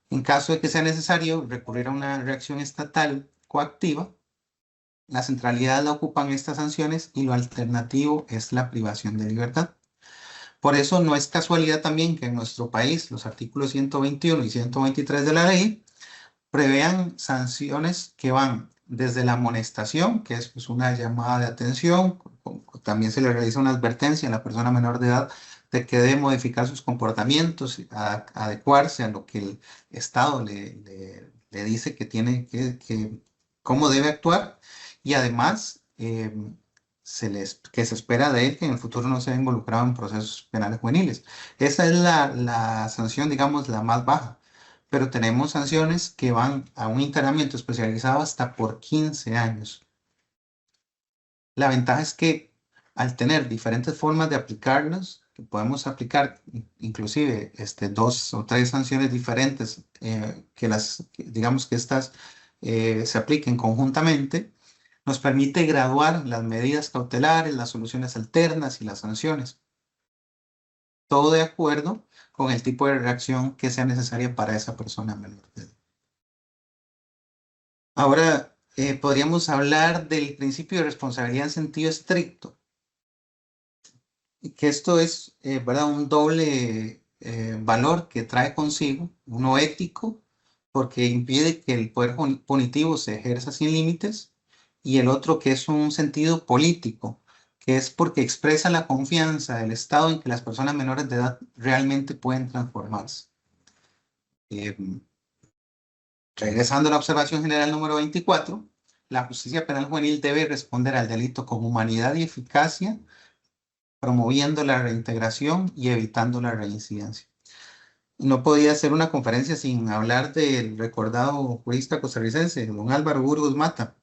En caso de que sea necesario recurrir a una reacción estatal coactiva, la centralidad la ocupan estas sanciones y lo alternativo es la privación de libertad. Por eso no es casualidad también que en nuestro país los artículos 121 y 123 de la ley prevean sanciones que van desde la amonestación, que es pues, una llamada de atención, también se le realiza una advertencia a la persona menor de edad de que debe modificar sus comportamientos, adecuarse a lo que el Estado le dice que tiene cómo debe actuar, y además que se espera de él que en el futuro no sea involucrado en procesos penales juveniles. Esa es la sanción, digamos, la más baja, pero tenemos sanciones que van a un internamiento especializado hasta por 15 años. La ventaja es que al tener diferentes formas de aplicarlos, que podemos aplicar inclusive dos o tres sanciones diferentes, digamos que estas se apliquen conjuntamente, nos permite graduar las medidas cautelares, las soluciones alternas y las sanciones, todo de acuerdo con el tipo de reacción que sea necesaria para esa persona menor de edad. Ahora, podríamos hablar del principio de responsabilidad en sentido estricto, y que esto es, ¿verdad? Un doble valor que trae consigo, uno ético, porque impide que el poder punitivo se ejerza sin límites, y el otro que es un sentido político, que es porque expresa la confianza del Estado en que las personas menores de edad realmente pueden transformarse. Eh, Regresando a la observación general número 24, la justicia penal juvenil debe responder al delito con humanidad y eficacia, promoviendo la reintegración y evitando la reincidencia. No podía hacer una conferencia sin hablar del recordado jurista costarricense, don Álvaro Burgos Mata.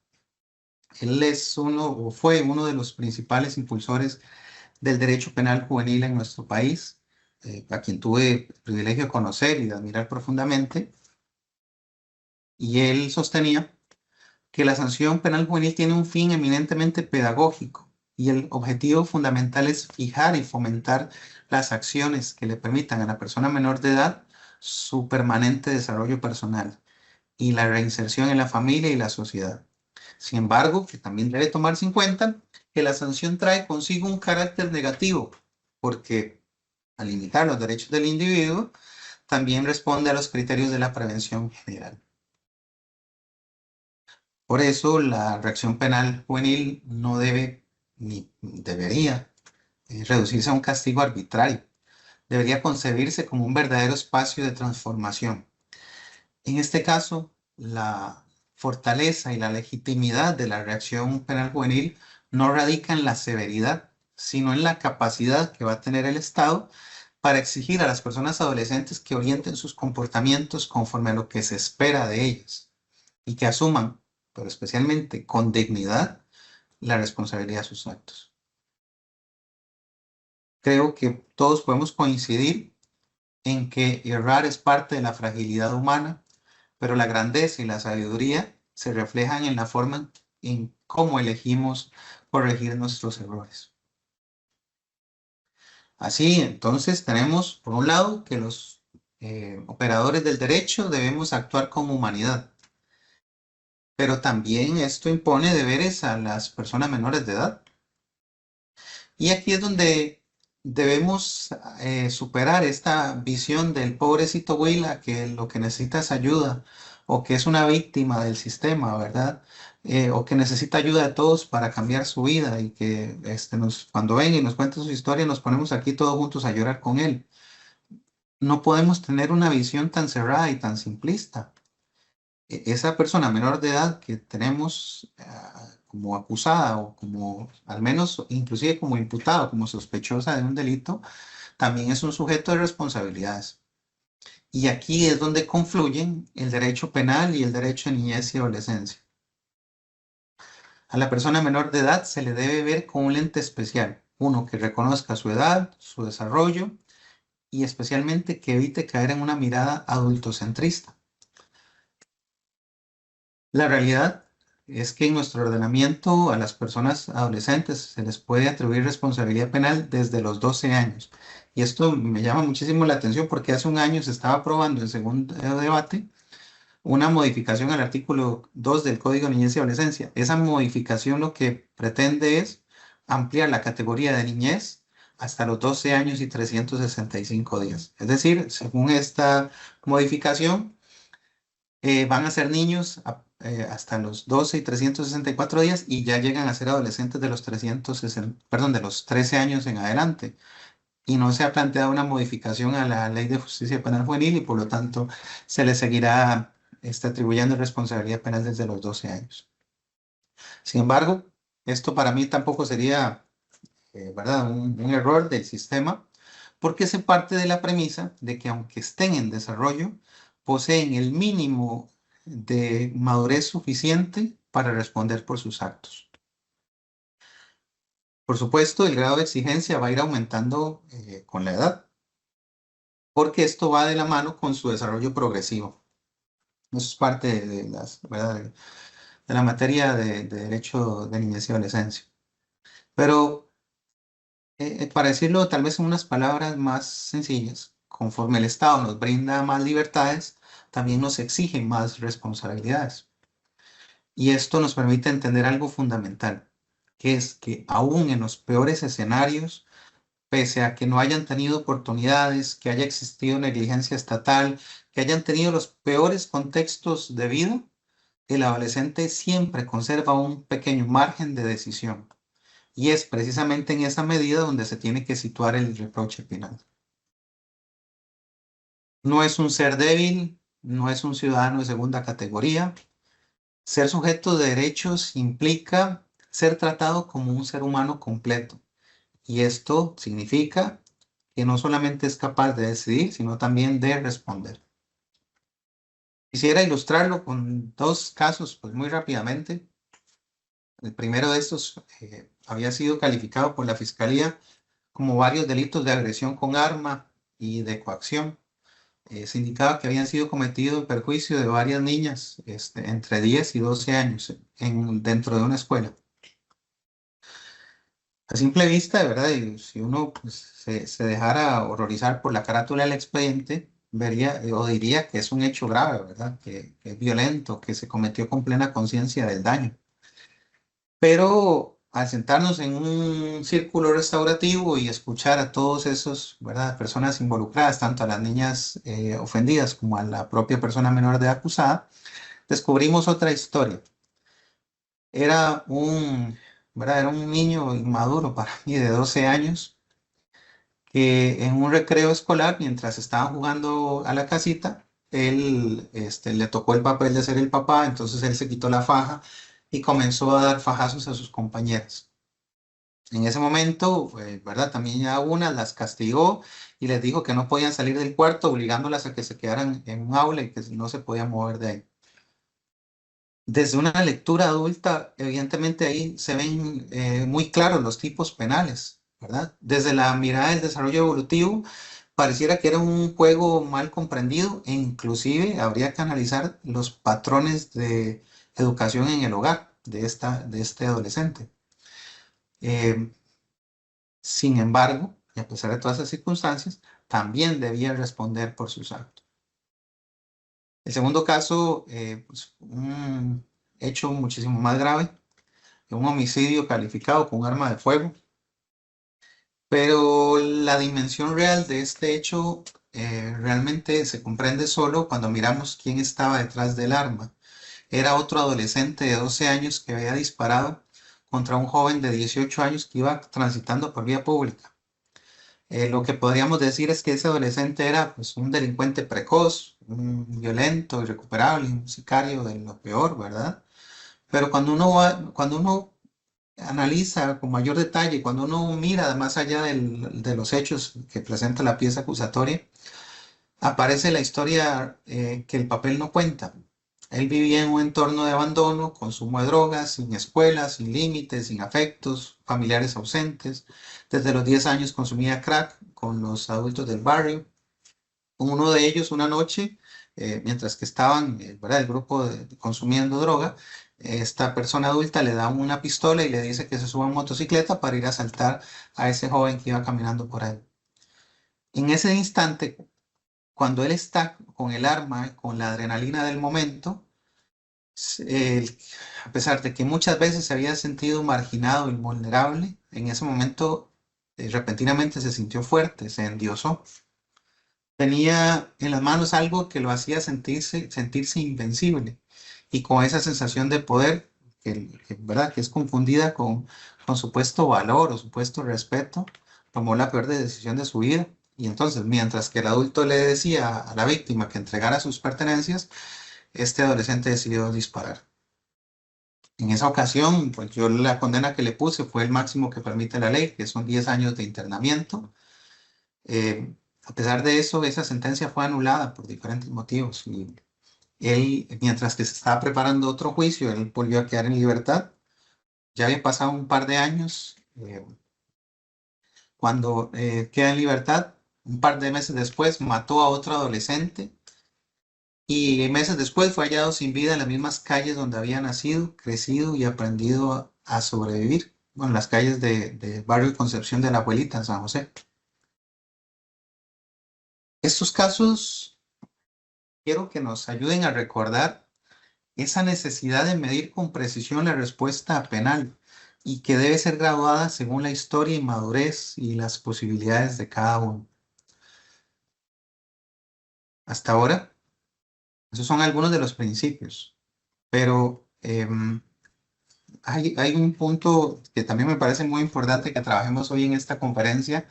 Él es o fue uno de los principales impulsores del derecho penal juvenil en nuestro país, a quien tuve el privilegio de conocer y de admirar profundamente. Y él sostenía que la sanción penal juvenil tiene un fin eminentemente pedagógico y el objetivo fundamental es fijar y fomentar las acciones que le permitan a la persona menor de edad su permanente desarrollo personal y la reinserción en la familia y la sociedad. Sin embargo, que también debe tomarse en cuenta que la sanción trae consigo un carácter negativo, porque al limitar los derechos del individuo, también responde a los criterios de la prevención general. Por eso, la reacción penal juvenil no debe ni debería reducirse a un castigo arbitrario. Debería concebirse como un verdadero espacio de transformación. En este caso, la fortaleza y la legitimidad de la reacción penal juvenil no radica en la severidad, sino en la capacidad que va a tener el Estado para exigir a las personas adolescentes que orienten sus comportamientos conforme a lo que se espera de ellas y que asuman, pero especialmente con dignidad, la responsabilidad de sus actos. Creo que todos podemos coincidir en que errar es parte de la fragilidad humana, pero la grandeza y la sabiduría se reflejan en la forma en cómo elegimos corregir nuestros errores. Así, entonces, tenemos, por un lado, que los operadores del derecho debemos actuar con humanidad, pero también esto impone deberes a las personas menores de edad. Y aquí es donde debemos superar esta visión del pobrecito Huila que lo que necesita es ayuda o que es una víctima del sistema, ¿verdad? O que necesita ayuda de todos para cambiar su vida y que cuando ven y nos cuentan su historia nos ponemos aquí todos juntos a llorar con él. No podemos tener una visión tan cerrada y tan simplista. Esa persona menor de edad que tenemos como acusada o como, al menos, inclusive como imputada, como sospechosa de un delito, también es un sujeto de responsabilidades. Y aquí es donde confluyen el derecho penal y el derecho de niñez y adolescencia. A la persona menor de edad se le debe ver con un lente especial, uno que reconozca su edad, su desarrollo y especialmente que evite caer en una mirada adultocentrista. La realidad es que en nuestro ordenamiento a las personas adolescentes se les puede atribuir responsabilidad penal desde los 12 años. Y esto me llama muchísimo la atención porque hace un año se estaba aprobando en segundo debate una modificación al artículo 2 del Código de Niñez y Adolescencia. Esa modificación lo que pretende es ampliar la categoría de niñez hasta los 12 años y 365 días. Es decir, según esta modificación, van a ser niños hasta los 12 y 364 días y ya llegan a ser adolescentes de los 360, perdón, de los 13 años en adelante. Y no se ha planteado una modificación a la Ley de Justicia Penal Juvenil y por lo tanto se le seguirá atribuyendo responsabilidad penal desde los 12 años. Sin embargo, esto para mí tampoco sería, ¿verdad? Un error del sistema porque se parte de la premisa de que aunque estén en desarrollo, poseen el mínimo de madurez suficiente para responder por sus actos. Por supuesto, el grado de exigencia va a ir aumentando con la edad, porque esto va de la mano con su desarrollo progresivo. Eso es parte ¿verdad? De la materia de derecho de niñez y adolescencia. Pero para decirlo tal vez en unas palabras más sencillas, conforme el Estado nos brinda más libertades, también nos exige más responsabilidades. Y esto nos permite entender algo fundamental, que es que aún en los peores escenarios, pese a que no hayan tenido oportunidades, que haya existido negligencia estatal, que hayan tenido los peores contextos de vida, el adolescente siempre conserva un pequeño margen de decisión. Y es precisamente en esa medida donde se tiene que situar el reproche penal. No es un ser débil, no es un ciudadano de segunda categoría. Ser sujeto de derechos implica ser tratado como un ser humano completo. Y esto significa que no solamente es capaz de decidir, sino también de responder. Quisiera ilustrarlo con dos casos, pues muy rápidamente. El primero de estos había sido calificado por la Fiscalía como varios delitos de agresión con arma y de coacción. se indicaba que habían sido cometidos en perjuicio de varias niñas entre 10 y 12 años dentro de una escuela. A simple vista, de verdad, y si uno pues, se dejara horrorizar por la carátula del expediente, vería o diría que es un hecho grave, ¿verdad? Que es violento, que se cometió con plena conciencia del daño. Pero al sentarnos en un círculo restaurativo y escuchar a todos esos, ¿verdad? Personas involucradas, tanto a las niñas ofendidas como a la propia persona menor de edad acusada, descubrimos otra historia. Era ¿verdad? Era un niño inmaduro para mí de 12 años que en un recreo escolar, mientras estaban jugando a la casita, él le tocó el papel de ser el papá, entonces él se quitó la faja y comenzó a dar fajazos a sus compañeras. En ese momento, ¿verdad? También ya una las castigó y les dijo que no podían salir del cuarto, obligándolas a que se quedaran en un aula y que no se podían mover de ahí. Desde una lectura adulta, evidentemente ahí se ven muy claros los tipos penales, ¿verdad? Desde la mirada del desarrollo evolutivo, pareciera que era un juego mal comprendido e inclusive habría que analizar los patrones de educación en el hogar de este adolescente. Eh, Sin embargo, y a pesar de todas esas circunstancias, también debía responder por sus actos. El segundo caso, pues, un hecho muchísimo más grave, un homicidio calificado con un arma de fuego, pero la dimensión real de este hecho realmente se comprende solo cuando miramos quién estaba detrás del arma. Era otro adolescente de 12 años que había disparado contra un joven de 18 años que iba transitando por vía pública. Lo que podríamos decir es que ese adolescente era pues, un delincuente precoz, un violento, irrecuperable, un sicario de lo peor, ¿verdad? Pero cuando uno analiza con mayor detalle, cuando uno mira más allá de los hechos que presenta la pieza acusatoria, aparece la historia que el papel no cuenta. Él vivía en un entorno de abandono, consumo de drogas, sin escuelas, sin límites, sin afectos, familiares ausentes. Desde los 10 años consumía crack con los adultos del barrio. Uno de ellos, una noche, mientras que estaban, ¿verdad? El grupo consumiendo droga, esta persona adulta le da una pistola y le dice que se suba a una motocicleta para ir a asaltar a ese joven que iba caminando por ahí. En ese instante, cuando él está con el arma, con la adrenalina del momento, él, a pesar de que muchas veces se había sentido marginado y vulnerable, en ese momento repentinamente se sintió fuerte, se endiosó. Tenía en las manos algo que lo hacía sentirse invencible y con esa sensación de poder, ¿verdad? Que es confundida con supuesto valor o supuesto respeto, tomó la peor decisión de su vida. Y entonces, mientras que el adulto le decía a la víctima que entregara sus pertenencias, este adolescente decidió disparar. En esa ocasión, pues yo la condena que le puse fue el máximo que permite la ley, que son 10 años de internamiento. Eh, a pesar de eso, esa sentencia fue anulada por diferentes motivos. Y él, mientras que se estaba preparando otro juicio, él volvió a quedar en libertad. Ya había pasado un par de años. Cuando queda en libertad, un par de meses después, mató a otro adolescente y meses después fue hallado sin vida en las mismas calles donde había nacido, crecido y aprendido a sobrevivir. Bueno, las calles del barrio Concepción de la Abuelita en San José. Estos casos quiero que nos ayuden a recordar esa necesidad de medir con precisión la respuesta penal y que debe ser graduada según la historia y madurez y las posibilidades de cada uno. Hasta ahora, esos son algunos de los principios, pero hay un punto que también me parece muy importante que trabajemos hoy en esta conferencia,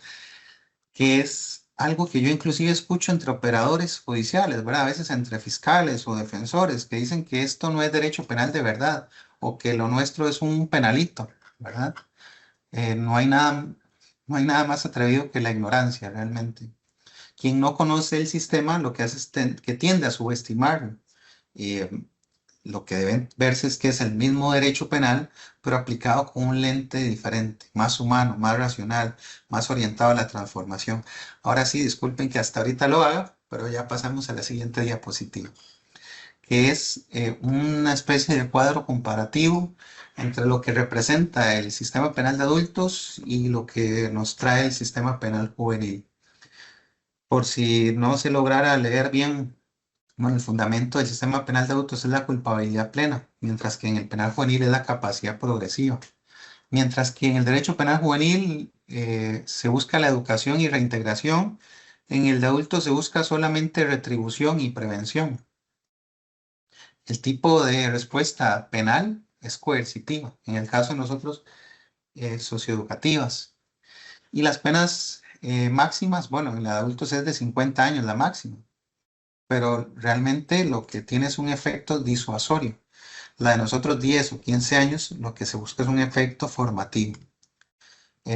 que es algo que yo inclusive escucho entre operadores judiciales, ¿verdad? A veces entre fiscales o defensores que dicen que esto no es derecho penal de verdad o que lo nuestro es un penalito, ¿verdad? No hay nada, no hay nada más atrevido que la ignorancia realmente. Quien no conoce el sistema lo que hace es que tiende a subestimarlo. Y lo que deben verse es que es el mismo derecho penal, pero aplicado con un lente diferente, más humano, más racional, más orientado a la transformación. Ahora sí, disculpen que hasta ahorita lo haga, pero ya pasamos a la siguiente diapositiva, que es una especie de cuadro comparativo entre lo que representa el sistema penal de adultos y lo que nos trae el sistema penal juvenil. Por si no se lograra leer bien, bueno, el fundamento del sistema penal de adultos es la culpabilidad plena, mientras que en el penal juvenil es la capacidad progresiva. Mientras que en el derecho penal juvenil se busca la educación y reintegración, en el de adultos se busca solamente retribución y prevención. El tipo de respuesta penal es coercitiva, en el caso de nosotros, socioeducativas. Y las penas máximas, bueno, en la de adultos es de 50 años la máxima, pero realmente lo que tiene es un efecto disuasorio. La de nosotros 10 o 15 años, lo que se busca es un efecto formativo.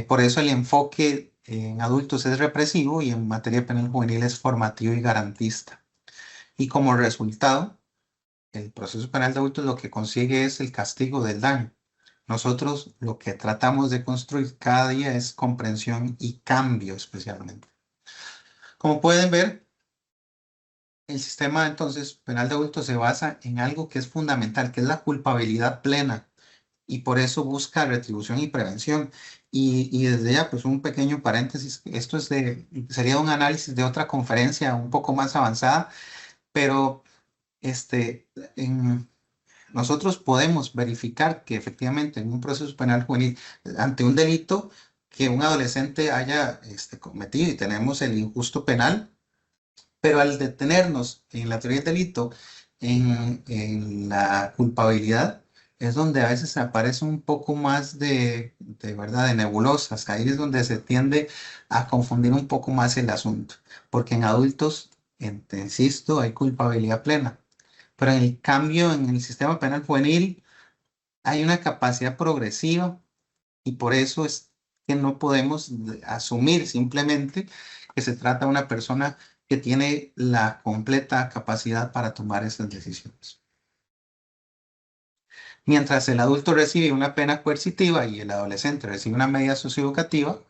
Por eso el enfoque en adultos es represivo y en materia penal juvenil es formativo y garantista. Y como resultado, el proceso penal de adultos lo que consigue es el castigo del daño. Nosotros lo que tratamos de construir cada día es comprensión y cambio especialmente. Como pueden ver, el sistema entonces penal de adultos se basa en algo que es fundamental, que es la culpabilidad plena, y por eso busca retribución y prevención. Y desde ya, pues un pequeño paréntesis, esto sería un análisis de otra conferencia un poco más avanzada, pero este, nosotros podemos verificar que efectivamente en un proceso penal juvenil, ante un delito que un adolescente haya cometido y tenemos el injusto penal, pero al detenernos en la teoría del delito, en la culpabilidad, es donde a veces aparece un poco más de verdad, de nebulosas. Ahí es donde se tiende a confundir un poco más el asunto, porque en adultos, te insisto, hay culpabilidad plena, pero en el cambio en el sistema penal juvenil hay una capacidad progresiva y por eso es que no podemos asumir simplemente que se trata de una persona que tiene la completa capacidad para tomar esas decisiones. Mientras el adulto recibe una pena coercitiva y el adolescente recibe una medida socioeducativa,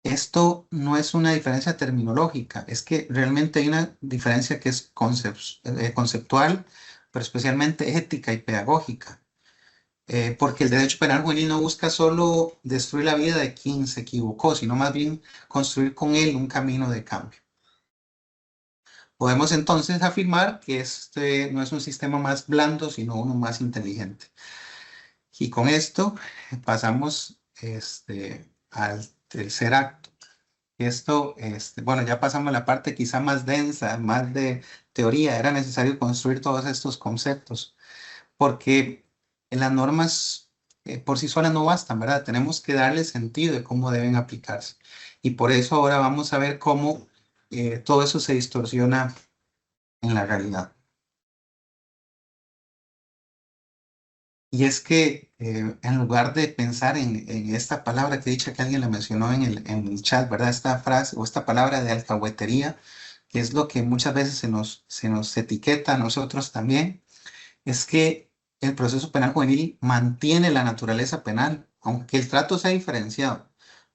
esto no es una diferencia terminológica, es que realmente hay una diferencia que es conceptual, pero especialmente ética y pedagógica. Porque el derecho penal juvenil no busca solo destruir la vida de quien se equivocó, sino más bien construir con él un camino de cambio. Podemos entonces afirmar que este no es un sistema más blando, sino uno más inteligente. Y con esto pasamos al tercer acto. Esto, bueno, ya pasamos a la parte quizá más densa, más de teoría. Era necesario construir todos estos conceptos, porque las normas por sí solas no bastan, ¿verdad? Tenemos que darle sentido de cómo deben aplicarse. Y por eso ahora vamos a ver cómo todo eso se distorsiona en la realidad. Y es que en lugar de pensar en esta palabra que he dicho que alguien la mencionó en el chat, ¿verdad? Esta frase o esta palabra de alcahuetería, que es lo que muchas veces se nos etiqueta a nosotros también, es que el proceso penal juvenil mantiene la naturaleza penal, aunque el trato sea diferenciado.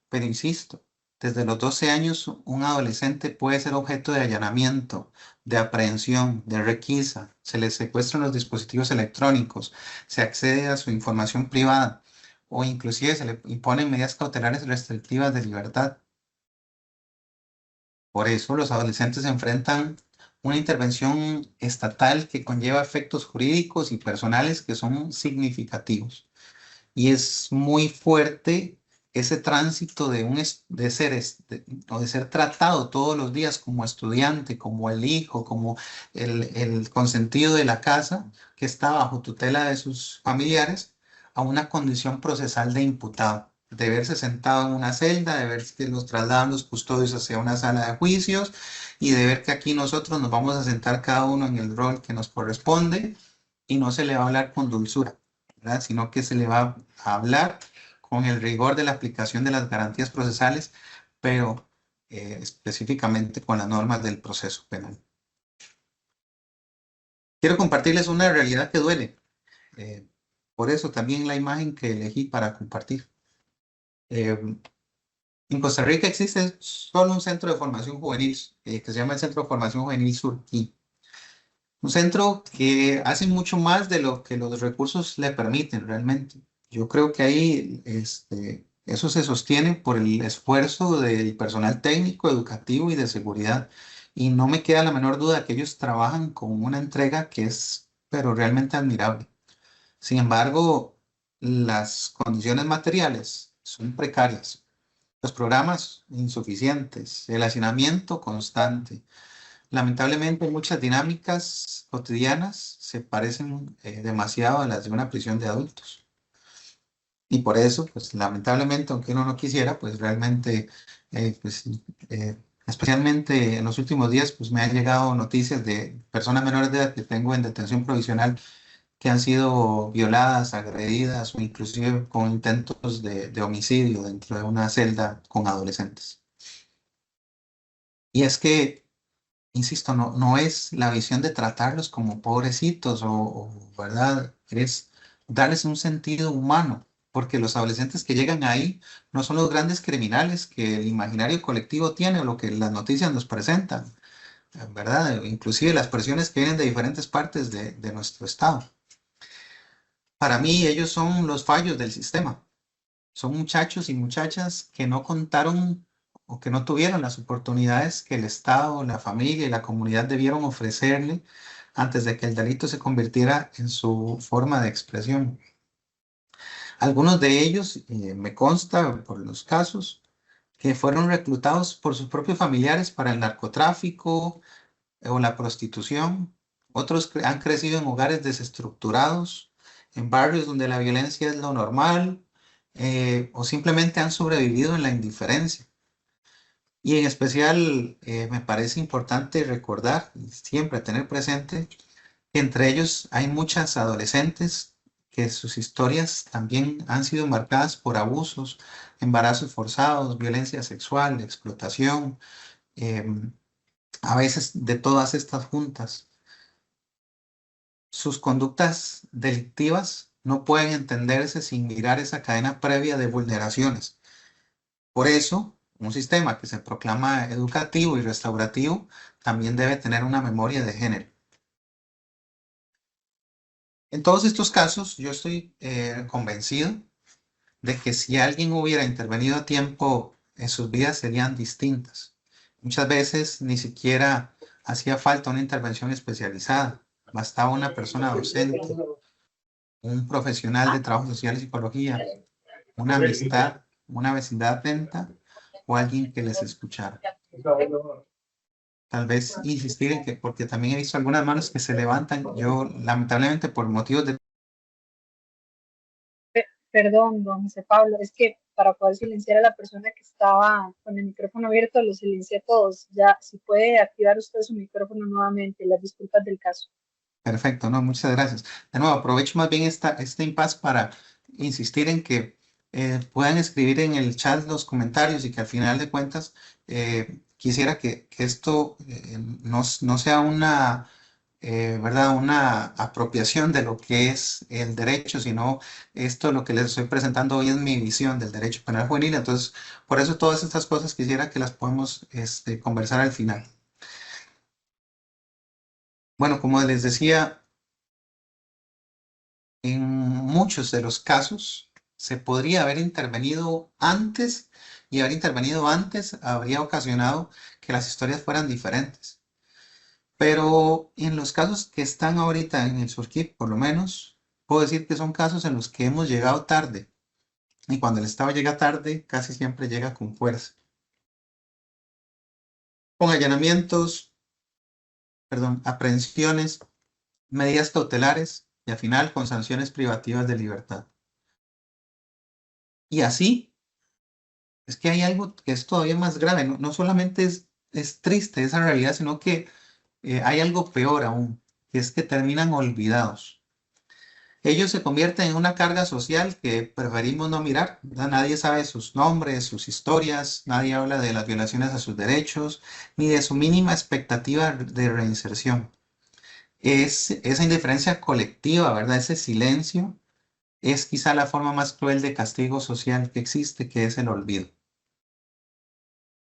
Pero insisto, desde los 12 años un adolescente puede ser objeto de allanamiento, de aprehensión, de requisa, se le secuestran los dispositivos electrónicos, se accede a su información privada o inclusive se le imponen medidas cautelares restrictivas de libertad. Por eso los adolescentes enfrentan una intervención estatal que conlleva efectos jurídicos y personales que son significativos. Y es muy fuerte ese tránsito de ser, o de ser tratado todos los días como estudiante, como el hijo, como el consentido de la casa que está bajo tutela de sus familiares, a una condición procesal de imputado, de verse sentado en una celda, de ver que los trasladan los custodios hacia una sala de juicios y de ver que aquí nosotros nos vamos a sentar cada uno en el rol que nos corresponde y no se le va a hablar con dulzura, ¿verdad? Sino que se le va a hablar con el rigor de la aplicación de las garantías procesales, pero específicamente con las normas del proceso penal. Quiero compartirles una realidad que duele. eh, por eso también la imagen que elegí para compartir. Eh, En Costa Rica existe solo un centro de formación juvenil que se llama el Centro de Formación Juvenil Surquí. Un centro que hace mucho más de lo que los recursos le permiten realmente. Yo creo que ahí eso se sostiene por el esfuerzo del personal técnico, educativo y de seguridad. Y no me queda la menor duda que ellos trabajan con una entrega que es, pero realmente admirable. Sin embargo, las condiciones materiales son precarias, los programas insuficientes, el hacinamiento constante. Lamentablemente, muchas dinámicas cotidianas se parecen demasiado a las de una prisión de adultos. Y por eso, pues lamentablemente, aunque uno no quisiera, pues realmente, pues, eh, especialmente en los últimos días, pues me han llegado noticias de personas menores de edad que tengo en detención provisional que han sido violadas, agredidas o inclusive con intentos de homicidio dentro de una celda con adolescentes. Y es que insisto, no es la visión de tratarlos como pobrecitos ¿verdad? Es darles un sentido humano, porque los adolescentes que llegan ahí no son los grandes criminales que el imaginario colectivo tiene o lo que las noticias nos presentan, ¿verdad? Inclusive las presiones que vienen de diferentes partes de nuestro estado. Para mí, ellos son los fallos del sistema. Son muchachos y muchachas que no contaron o que no tuvieron las oportunidades que el Estado, la familia y la comunidad debieron ofrecerle antes de que el delito se convirtiera en su forma de expresión. Algunos de ellos, me consta por los casos, que fueron reclutados por sus propios familiares para el narcotráfico o la prostitución. Otros han crecido en hogares desestructurados, en barrios donde la violencia es lo normal, o simplemente han sobrevivido en la indiferencia. Y en especial me parece importante recordar y siempre tener presente que entre ellos hay muchas adolescentes que sus historias también han sido marcadas por abusos, embarazos forzados, violencia sexual, explotación, em, a veces de todas estas juntas. Sus conductas delictivas no pueden entenderse sin mirar esa cadena previa de vulneraciones. Por eso, un sistema que se proclama educativo y restaurativo también debe tener una memoria de género. En todos estos casos, yo estoy convencido de que si alguien hubiera intervenido a tiempo, sus vidas serían distintas. Muchas veces ni siquiera hacía falta una intervención especializada. Bastaba una persona docente, un profesional de trabajo social y psicología, una amistad, una vecindad atenta o alguien que les escuchara. Tal vez insistir en que, porque también he visto algunas manos que se levantan, yo lamentablemente por motivos de... Perdón, don José Pablo, es que para poder silenciar a la persona que estaba con el micrófono abierto, lo silencié a todos. Ya, si puede activar usted su micrófono nuevamente, las disculpas del caso. Perfecto, no, muchas gracias. De nuevo, aprovecho más bien este impasse para insistir en que puedan escribir en el chat los comentarios y que al final de cuentas quisiera que esto no sea una, ¿verdad? Una apropiación de lo que es el derecho, sino esto lo que les estoy presentando hoy es mi visión del derecho penal juvenil. Entonces, por eso todas estas cosas quisiera que las podamos conversar al final. Bueno, como les decía, en muchos de los casos se podría haber intervenido antes y haber intervenido antes habría ocasionado que las historias fueran diferentes. Pero en los casos que están ahorita en el Surquip, por lo menos, puedo decir que son casos en los que hemos llegado tarde. Y cuando el Estado llega tarde, casi siempre llega con fuerza. Con allanamientos, perdón, aprehensiones, medidas cautelares y al final con sanciones privativas de libertad. Y así es que hay algo que es todavía más grave, no solamente es triste esa realidad, sino que hay algo peor aún, que es que terminan olvidados. Ellos se convierten en una carga social que preferimos no mirar, ¿verdad? Nadie sabe sus nombres, sus historias, nadie habla de las violaciones a sus derechos, ni de su mínima expectativa de reinserción. Es esa indiferencia colectiva, ¿verdad? Ese silencio es quizá la forma más cruel de castigo social que existe, que es el olvido.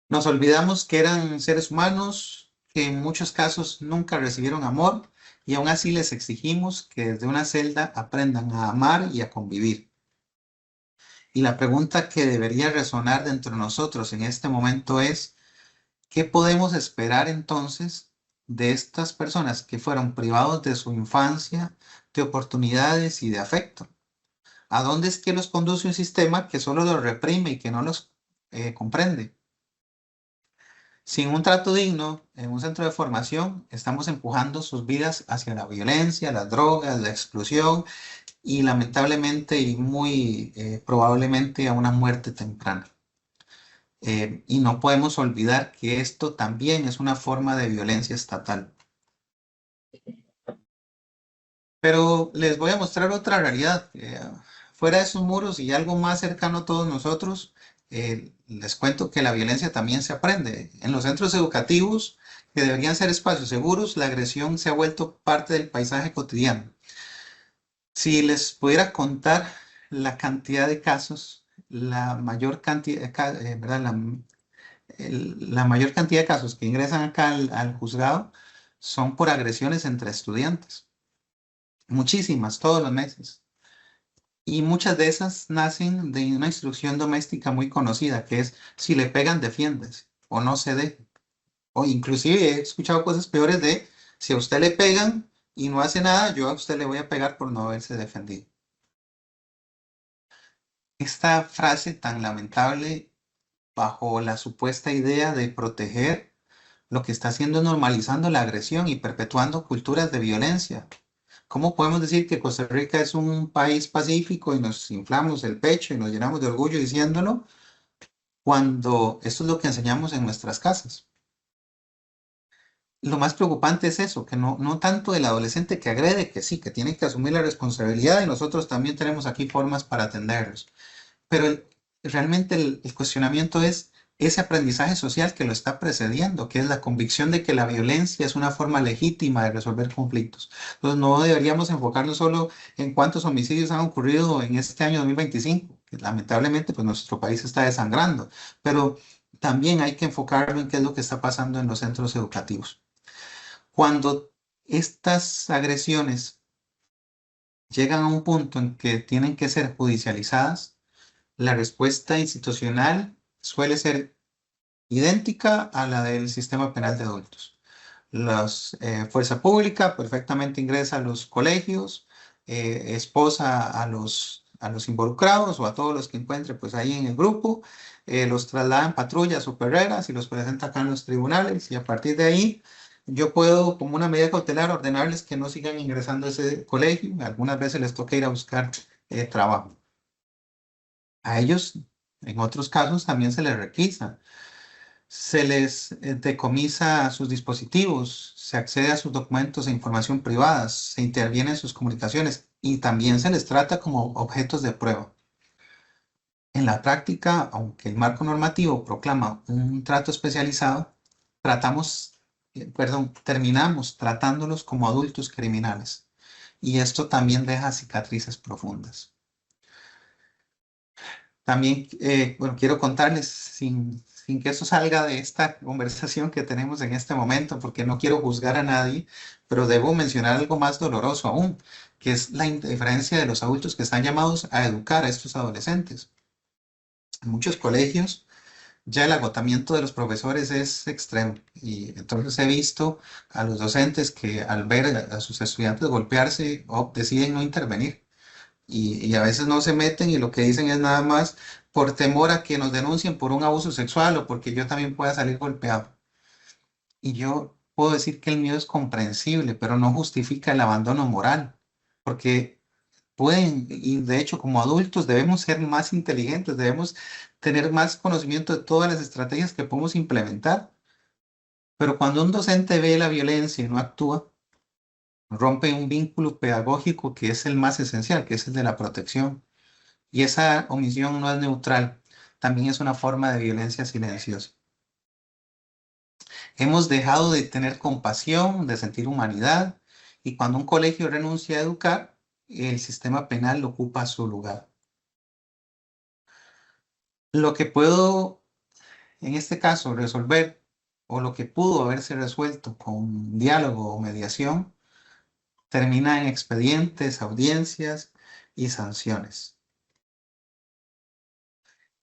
Nos olvidamos que eran seres humanos que en muchos casos nunca recibieron amor y aún así les exigimos que desde una celda aprendan a amar y a convivir. Y la pregunta que debería resonar dentro de nosotros en este momento es, ¿qué podemos esperar entonces de estas personas que fueron privados de su infancia, de oportunidades y de afecto? ¿A dónde es que los conduce un sistema que solo los reprime y que no los comprende? Sin un trato digno en un centro de formación, estamos empujando sus vidas hacia la violencia, las drogas, la exclusión y lamentablemente y muy probablemente a una muerte temprana. Y no podemos olvidar que esto también es una forma de violencia estatal. Pero les voy a mostrar otra realidad. Fuera de esos muros y algo más cercano a todos nosotros, les cuento que la violencia también se aprende. En los centros educativos, que deberían ser espacios seguros, la agresión se ha vuelto parte del paisaje cotidiano. Si les pudiera contar la cantidad de casos, la mayor cantidad, ¿verdad? La mayor cantidad de casos que ingresan acá al juzgado son por agresiones entre estudiantes. Muchísimas, todos los meses. Y muchas de esas nacen de una instrucción doméstica muy conocida, que es si le pegan, defiendes o no se deje. O inclusive he escuchado cosas peores de si a usted le pegan y no hace nada, yo a usted le voy a pegar por no haberse defendido. Esta frase tan lamentable bajo la supuesta idea de proteger, lo que está haciendo es normalizando la agresión y perpetuando culturas de violencia. ¿Cómo podemos decir que Costa Rica es un país pacífico y nos inflamos el pecho y nos llenamos de orgullo diciéndolo cuando esto es lo que enseñamos en nuestras casas? Lo más preocupante es eso, que no tanto el adolescente que agrede, que sí, que tiene que asumir la responsabilidad y nosotros también tenemos aquí formas para atenderlos. Pero realmente el cuestionamiento es ese aprendizaje social que lo está precediendo, que es la convicción de que la violencia es una forma legítima de resolver conflictos. Entonces no deberíamos enfocarnos solo en cuántos homicidios han ocurrido en este año 2025, que lamentablemente pues nuestro país está desangrando, pero también hay que enfocarlo en qué es lo que está pasando en los centros educativos. Cuando estas agresiones llegan a un punto en que tienen que ser judicializadas, la respuesta institucional suele ser idéntica a la del sistema penal de adultos. La fuerza pública perfectamente ingresa a los colegios, esposa a los involucrados o a todos los que encuentre pues ahí en el grupo, los traslada en patrullas o perreras y los presenta acá en los tribunales y a partir de ahí yo puedo como una medida cautelar ordenarles que no sigan ingresando a ese colegio, algunas veces les toca ir a buscar trabajo. A ellos, en otros casos, también se les requisa, se les decomisa sus dispositivos, se accede a sus documentos e información privada, se interviene en sus comunicaciones y también se les trata como objetos de prueba. En la práctica, aunque el marco normativo proclama un trato especializado, terminamos tratándolos como adultos criminales. Y esto también deja cicatrices profundas. También, bueno, quiero contarles, sin que eso salga de esta conversación que tenemos en este momento, porque no quiero juzgar a nadie, pero debo mencionar algo más doloroso aún, que es la indiferencia de los adultos que están llamados a educar a estos adolescentes. En muchos colegios ya el agotamiento de los profesores es extremo y entonces he visto a los docentes que al ver a sus estudiantes golpearse deciden no intervenir y a veces no se meten y lo que dicen es nada más por temor a que nos denuncien por un abuso sexual o porque yo también pueda salir golpeado. Y yo puedo decir que el miedo es comprensible, pero no justifica el abandono moral, porque pueden, y de hecho como adultos debemos ser más inteligentes, debemos tener más conocimiento de todas las estrategias que podemos implementar. Pero cuando un docente ve la violencia y no actúa, rompe un vínculo pedagógico que es el más esencial, que es el de la protección. Y esa omisión no es neutral, también es una forma de violencia silenciosa. Hemos dejado de tener compasión, de sentir humanidad, y cuando un colegio renuncia a educar, el sistema penal ocupa su lugar. Lo que puedo En este caso, resolver o lo que pudo haberse resuelto con diálogo o mediación termina en expedientes, audiencias y sanciones.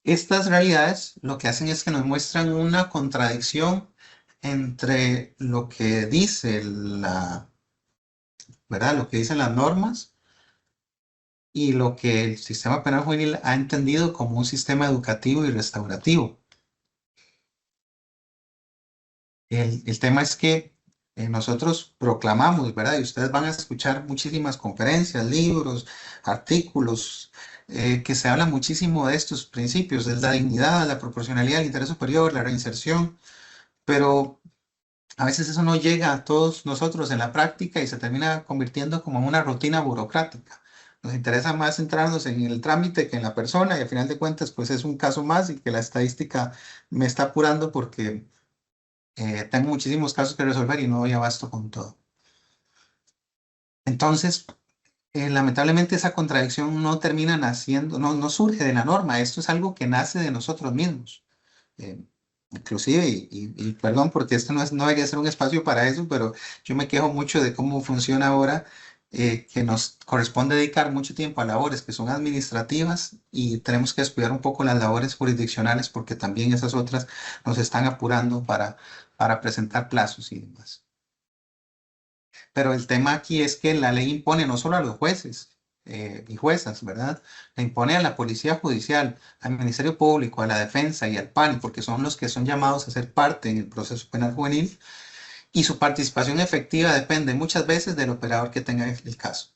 Estas realidades lo que hacen es que nos muestran una contradicción entre lo que dice ¿verdad? Lo que dicen las normas y lo que el sistema penal juvenil ha entendido como un sistema educativo y restaurativo. El tema es que nosotros proclamamos, ¿verdad? Y ustedes van a escuchar muchísimas conferencias, libros, artículos, que se habla muchísimo de estos principios, de la dignidad, la proporcionalidad, el interés superior, la reinserción, pero a veces eso no llega a todos nosotros en la práctica y se termina convirtiendo como en una rutina burocrática. Nos interesa más centrarnos en el trámite que en la persona y al final de cuentas pues es un caso más y que la estadística me está apurando porque tengo muchísimos casos que resolver y no doy abasto con todo. Entonces, lamentablemente esa contradicción no termina naciendo, no surge de la norma, esto es algo que nace de nosotros mismos. Eh, Inclusive, y perdón porque esto no debería ser un espacio para eso, pero yo me quejo mucho de cómo funciona ahora, que nos corresponde dedicar mucho tiempo a labores que son administrativas y tenemos que estudiar un poco las labores jurisdiccionales porque también esas otras nos están apurando para presentar plazos y demás. Pero el tema aquí es que la ley impone no solo a los jueces y juezas, ¿verdad? Le impone a la policía judicial, al Ministerio Público, a la defensa y al PANI, porque son los que son llamados a ser parte en el proceso penal juvenil y su participación efectiva depende muchas veces del operador que tenga el caso.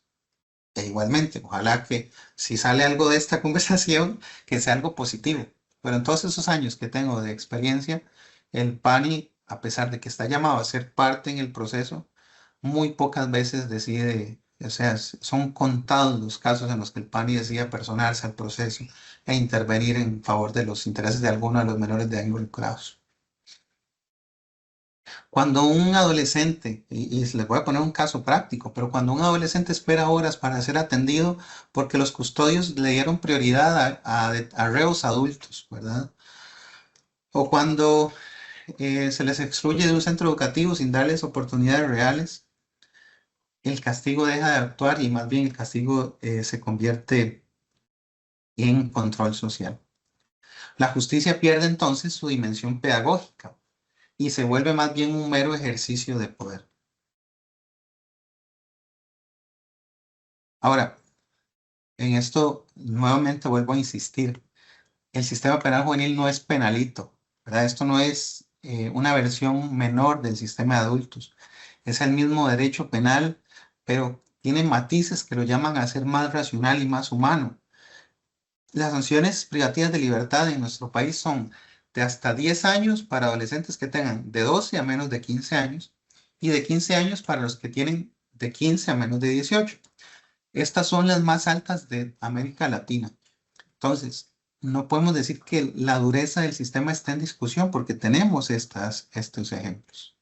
E igualmente, ojalá que si sale algo de esta conversación, que sea algo positivo. Pero en todos esos años que tengo de experiencia, el PANI, a pesar de que está llamado a ser parte en el proceso, muy pocas veces decide, o sea, son contados los casos en los que el PANI decide personarse al proceso e intervenir en favor de los intereses de alguno de los menores de ahí involucrados. Cuando un adolescente, y les voy a poner un caso práctico, pero cuando un adolescente espera horas para ser atendido porque los custodios le dieron prioridad a reos adultos, ¿verdad? O cuando se les excluye de un centro educativo sin darles oportunidades reales, el castigo deja de actuar y más bien el castigo se convierte en control social. La justicia pierde entonces su dimensión pedagógica y se vuelve más bien un mero ejercicio de poder. Ahora, en esto nuevamente vuelvo a insistir. El sistema penal juvenil no es penalito, ¿verdad? Esto no es una versión menor del sistema de adultos. Es el mismo derecho penal, pero tiene matices que lo llaman a ser más racional y más humano. Las sanciones privativas de libertad en nuestro país son de hasta 10 años para adolescentes que tengan de 12 a menos de 15 años y de 15 años para los que tienen de 15 a menos de 18. Estas son las más altas de América Latina. Entonces, no podemos decir que la dureza del sistema está en discusión porque tenemos estos ejemplos.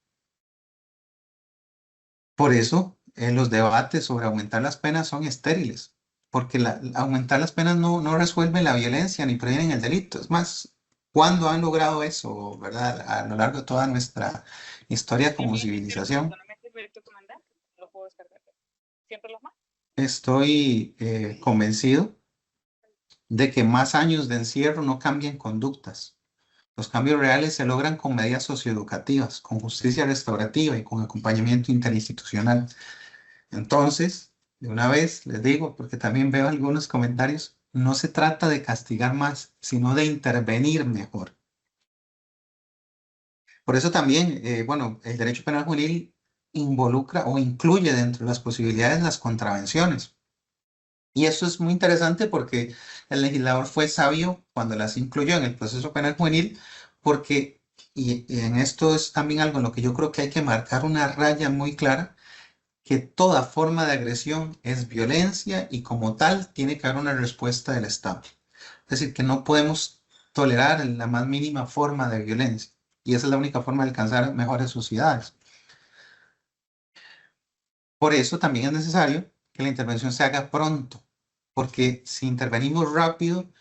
Por eso, los debates sobre aumentar las penas son estériles, porque aumentar las penas no resuelve la violencia ni previenen el delito. Es más, ¿cuándo han logrado eso, verdad? A lo largo de toda nuestra historia como civilización. Estoy convencido de que más años de encierro no cambian conductas. Los cambios reales se logran con medidas socioeducativas, con justicia restaurativa y con acompañamiento interinstitucional. Entonces, de una vez les digo, porque también veo algunos comentarios, no se trata de castigar más, sino de intervenir mejor. Por eso también, bueno, el derecho penal juvenil involucra o incluye dentro de las posibilidades las contravenciones. Y eso es muy interesante porque el legislador fue sabio cuando las incluyó en el proceso penal juvenil, porque, y en esto es también algo en lo que yo creo que hay que marcar una raya muy clara, que toda forma de agresión es violencia y como tal tiene que haber una respuesta del Estado. Es decir, que no podemos tolerar la más mínima forma de violencia y esa es la única forma de alcanzar mejores sociedades. Por eso también es necesario que la intervención se haga pronto, porque si intervenimos rápido,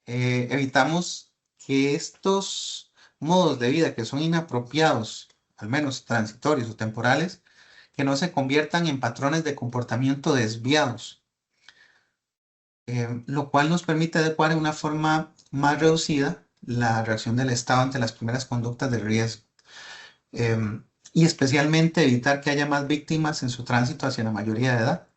evitamos que estos modos de vida que son inapropiados, al menos transitorios o temporales, que no se conviertan en patrones de comportamiento desviados, lo cual nos permite adecuar en una forma más reducida la reacción del Estado ante las primeras conductas de riesgo, y especialmente evitar que haya más víctimas en su tránsito hacia la mayoría de edad.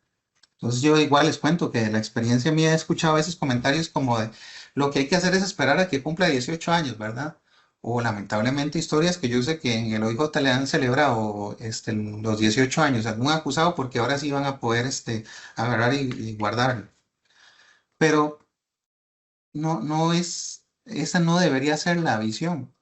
Entonces yo igual les cuento que la experiencia mía he escuchado a veces comentarios como de lo que hay que hacer es esperar a que cumpla 18 años, ¿verdad? O lamentablemente historias que yo sé que en el OIJ le han celebrado los 18 años a algún acusado porque ahora sí van a poder agarrar y guardarlo. Pero no es, esa no debería ser la visión.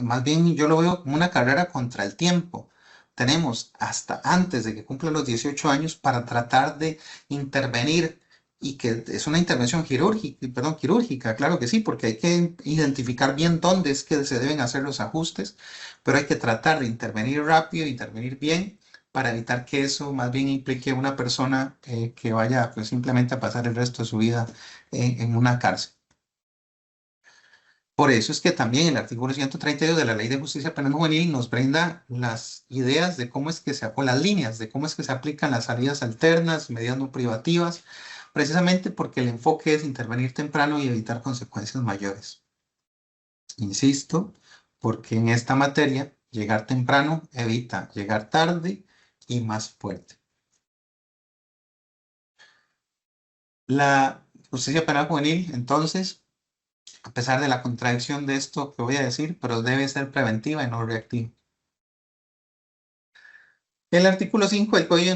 Más bien yo lo veo como una carrera contra el tiempo. Tenemos hasta antes de que cumpla los 18 años para tratar de intervenir y que es una intervención quirúrgica, perdón, quirúrgica, claro que sí, porque hay que identificar bien dónde es que se deben hacer los ajustes, pero hay que tratar de intervenir rápido, intervenir bien para evitar que eso más bien implique una persona que vaya pues simplemente a pasar el resto de su vida en una cárcel. Por eso es que también el artículo 132 de la Ley de Justicia Penal Juvenil nos brinda las ideas de cómo es que o las líneas de cómo es que se aplican las salidas alternas, medidas no privativas, precisamente porque el enfoque es intervenir temprano y evitar consecuencias mayores. Insisto, porque en esta materia llegar temprano evita llegar tarde y más fuerte. La justicia penal juvenil, entonces, a pesar de la contradicción de esto que voy a decir, pero debe ser preventiva y no reactiva. El artículo 5 del Código de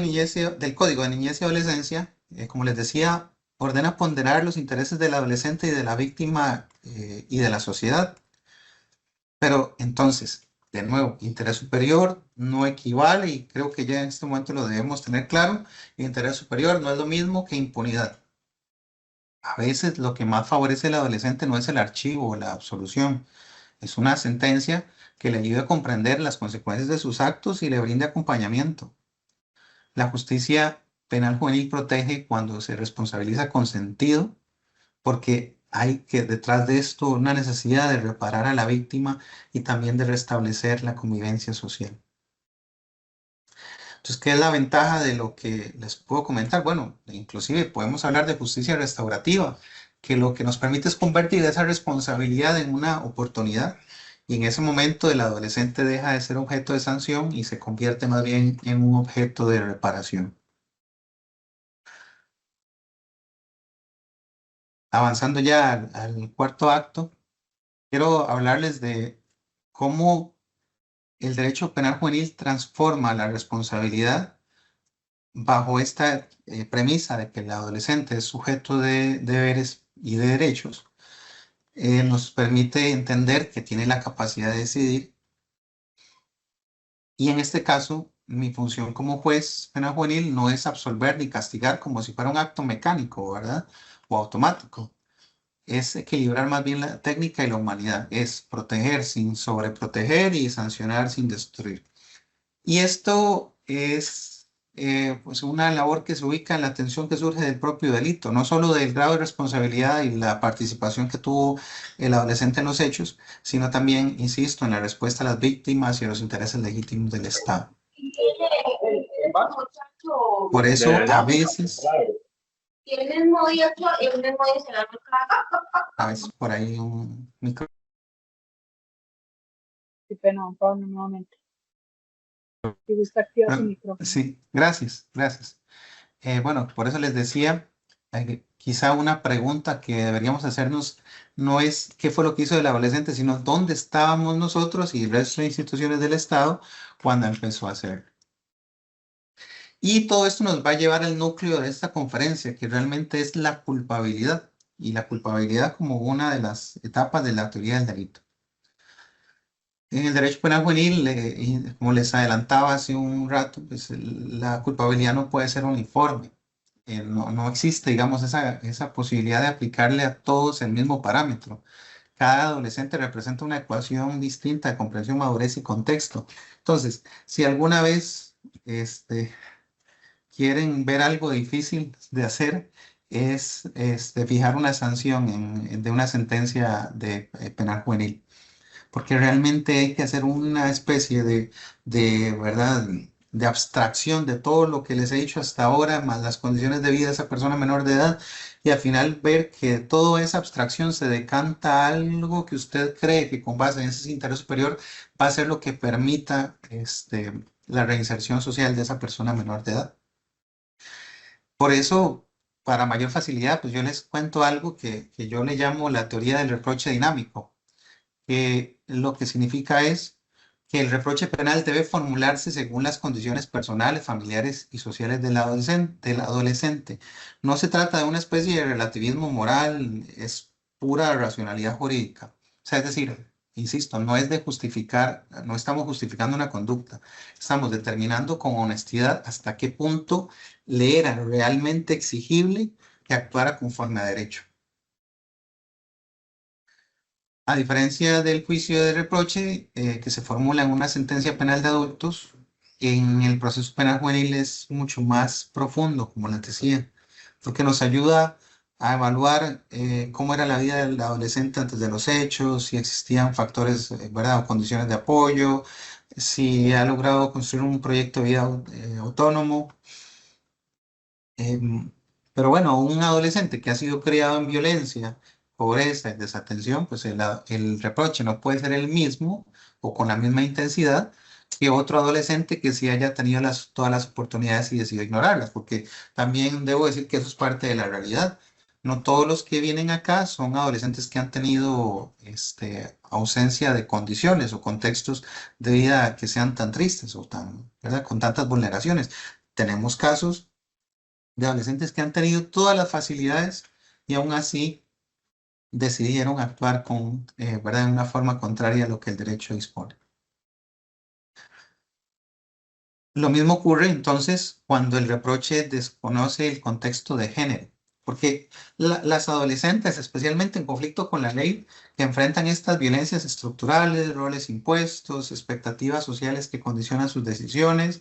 Niñez y Adolescencia, como les decía, ordena ponderar los intereses del adolescente y de la víctima y de la sociedad. Pero entonces, de nuevo, interés superior no equivale, y creo que ya en este momento lo debemos tener claro, interés superior no es lo mismo que impunidad. A veces lo que más favorece al adolescente no es el archivo o la absolución, es una sentencia que le ayude a comprender las consecuencias de sus actos y le brinde acompañamiento. La justicia penal juvenil protege cuando se responsabiliza con sentido, porque hay que detrás de esto una necesidad de reparar a la víctima y también de restablecer la convivencia social. Entonces, ¿qué es la ventaja de lo que les puedo comentar? Bueno, inclusive podemos hablar de justicia restaurativa, que lo que nos permite es convertir esa responsabilidad en una oportunidad. Y en ese momento el adolescente deja de ser objeto de sanción y se convierte más bien en un objeto de reparación. Avanzando ya al cuarto acto, quiero hablarles de cómo el derecho penal juvenil transforma la responsabilidad bajo esta premisa de que el adolescente es sujeto de deberes y de derechos. Nos permite entender que tiene la capacidad de decidir, y en este caso mi función como juez penal juvenil no es absolver ni castigar como si fuera un acto mecánico, ¿verdad? O automático. Es equilibrar más bien la técnica y la humanidad, es proteger sin sobreproteger y sancionar sin destruir. Y esto es pues una labor que se ubica en la atención que surge del propio delito, no solo del grado de responsabilidad y la participación que tuvo el adolescente en los hechos, sino también, insisto, en la respuesta a las víctimas y a los intereses legítimos del Estado. Por eso, a veces, por ahí un micro. Qué pena, don Pablo, nuevamente. Si gusta activar su micrófono. Sí, gracias, gracias. Bueno, por eso les decía, quizá una pregunta que deberíamos hacernos no es qué fue lo que hizo el adolescente, sino dónde estábamos nosotros y el resto de instituciones del Estado cuando empezó a hacer. Y todo esto nos va a llevar al núcleo de esta conferencia, que realmente es la culpabilidad, y la culpabilidad como una de las etapas de la teoría del delito. En el derecho penal juvenil, y como les adelantaba hace un rato, pues la culpabilidad no puede ser uniforme. No existe, digamos, esa posibilidad de aplicarle a todos el mismo parámetro. Cada adolescente representa una ecuación distinta de comprensión, madurez y contexto. Entonces, si alguna vez quieren ver algo difícil de hacer, es fijar una sanción de una sentencia de penal juvenil. porque realmente hay que hacer una especie ¿verdad? De abstracción de todo lo que les he dicho hasta ahora, más las condiciones de vida de esa persona menor de edad, y al final ver que toda esa abstracción se decanta a algo que usted cree que con base en ese interés superior va a ser lo que permita la reinserción social de esa persona menor de edad. Por eso, para mayor facilidad, pues yo les cuento algo que yo le llamo la teoría del reproche dinámico, que lo que significa es que el reproche penal debe formularse según las condiciones personales, familiares y sociales del adolescente. No se trata de una especie de relativismo moral, es pura racionalidad jurídica. O sea, es decir, insisto, no es de justificar, no estamos justificando una conducta, estamos determinando con honestidad hasta qué punto le era realmente exigible que actuara conforme a derecho. A diferencia del juicio de reproche que se formula en una sentencia penal de adultos, en el proceso penal juvenil es mucho más profundo, como les decía, porque nos ayuda a evaluar cómo era la vida del adolescente antes de los hechos, si existían factores, ¿verdad? O condiciones de apoyo, si ha logrado construir un proyecto de vida autónomo. Em, pero bueno, un adolescente que ha sido criado en violencia, pobreza y desatención, pues el reproche no puede ser el mismo o con la misma intensidad que otro adolescente que sí haya tenido todas las oportunidades y decidió ignorarlas, porque también debo decir que eso es parte de la realidad. No todos los que vienen acá son adolescentes que han tenido ausencia de condiciones o contextos de vida que sean tan tristes o tan, ¿verdad? Con tantas vulneraciones. Tenemos casos de adolescentes que han tenido todas las facilidades y aún así decidieron actuar ¿verdad? De una forma contraria a lo que el derecho dispone. Lo mismo ocurre entonces cuando el reproche desconoce el contexto de género, porque las adolescentes, especialmente en conflicto con la ley, que enfrentan estas violencias estructurales, roles impuestos, expectativas sociales que condicionan sus decisiones.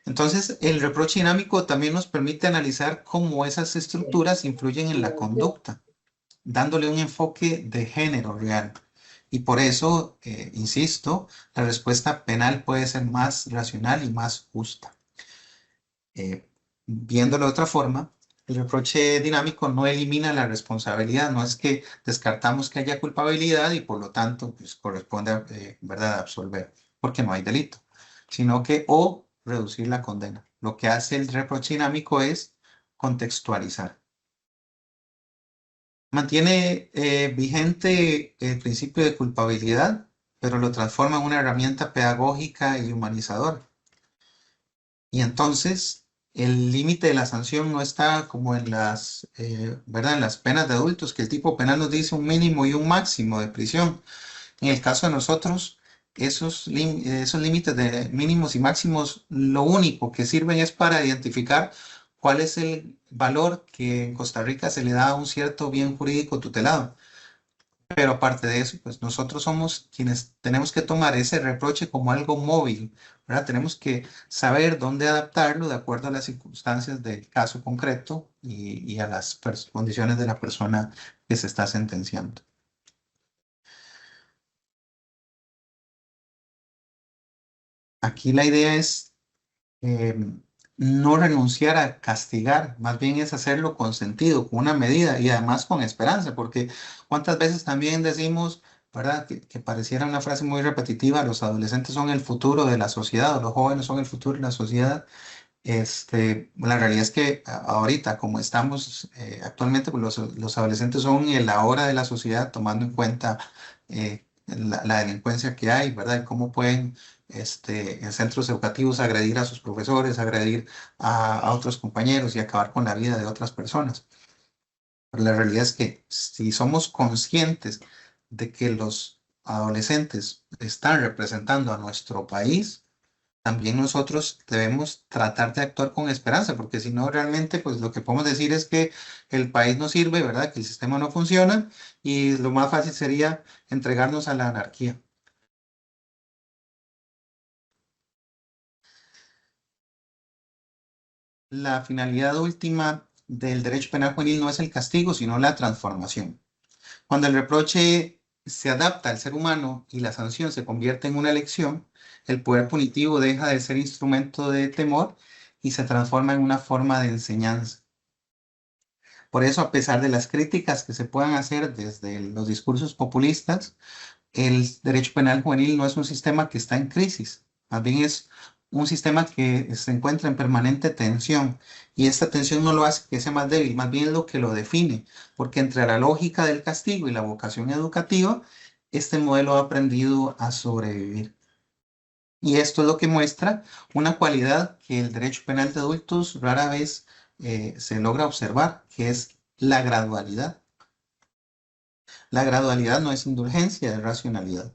Entonces, el reproche dinámico también nos permite analizar cómo esas estructuras influyen en la conducta, dándole un enfoque de género real. Y por eso, insisto, la respuesta penal puede ser más racional y más justa. Eh, Viéndolo de otra forma, el reproche dinámico no elimina la responsabilidad, no es que descartamos que haya culpabilidad y por lo tanto pues, corresponde, ¿verdad?, absolver, porque no hay delito, sino que o reducir la condena. Lo que hace el reproche dinámico es contextualizar. Mantiene vigente el principio de culpabilidad, pero lo transforma en una herramienta pedagógica y humanizadora. Y entonces el límite de la sanción no está como ¿verdad? En las penas de adultos, que el tipo penal nos dice un mínimo y un máximo de prisión. En el caso de nosotros, esos límites de mínimos y máximos, lo único que sirven es para identificar cuál es el valor que en Costa Rica se le da a un cierto bien jurídico tutelado. Pero aparte de eso, pues nosotros somos quienes tenemos que tomar ese reproche como algo móvil, ¿verdad? Tenemos que saber dónde adaptarlo de acuerdo a las circunstancias del caso concreto y a las condiciones de la persona que se está sentenciando. Aquí la idea es eh, no renunciar a castigar, más bien es hacerlo con sentido, con una medida y además con esperanza, porque cuántas veces también decimos, ¿verdad? Que pareciera una frase muy repetitiva, los adolescentes son el futuro de la sociedad o los jóvenes son el futuro de la sociedad. La realidad es que ahorita, como estamos actualmente, pues los adolescentes son el ahora de la sociedad, tomando en cuenta la delincuencia que hay, ¿verdad? Y cómo pueden en centros educativos agredir a sus profesores, agredir a otros compañeros y acabar con la vida de otras personas. Pero la realidad es que si somos conscientes de que los adolescentes están representando a nuestro país, también nosotros debemos tratar de actuar con esperanza, porque si no, realmente, pues lo que podemos decir es que el país no sirve, ¿verdad? Que el sistema no funciona y lo más fácil sería entregarnos a la anarquía. La finalidad última del derecho penal juvenil no es el castigo, sino la transformación. Cuando el reproche se adapta al ser humano y la sanción se convierte en una elección, el poder punitivo deja de ser instrumento de temor y se transforma en una forma de enseñanza. Por eso, a pesar de las críticas que se puedan hacer desde los discursos populistas, el derecho penal juvenil no es un sistema que está en crisis, más bien es un sistema que se encuentra en permanente tensión y esta tensión no lo hace que sea más débil, más bien es lo que lo define, porque entre la lógica del castigo y la vocación educativa, este modelo ha aprendido a sobrevivir. Y esto es lo que muestra una cualidad que el derecho penal de adultos rara vez se logra observar, que es la gradualidad. La gradualidad no es indulgencia, es racionalidad.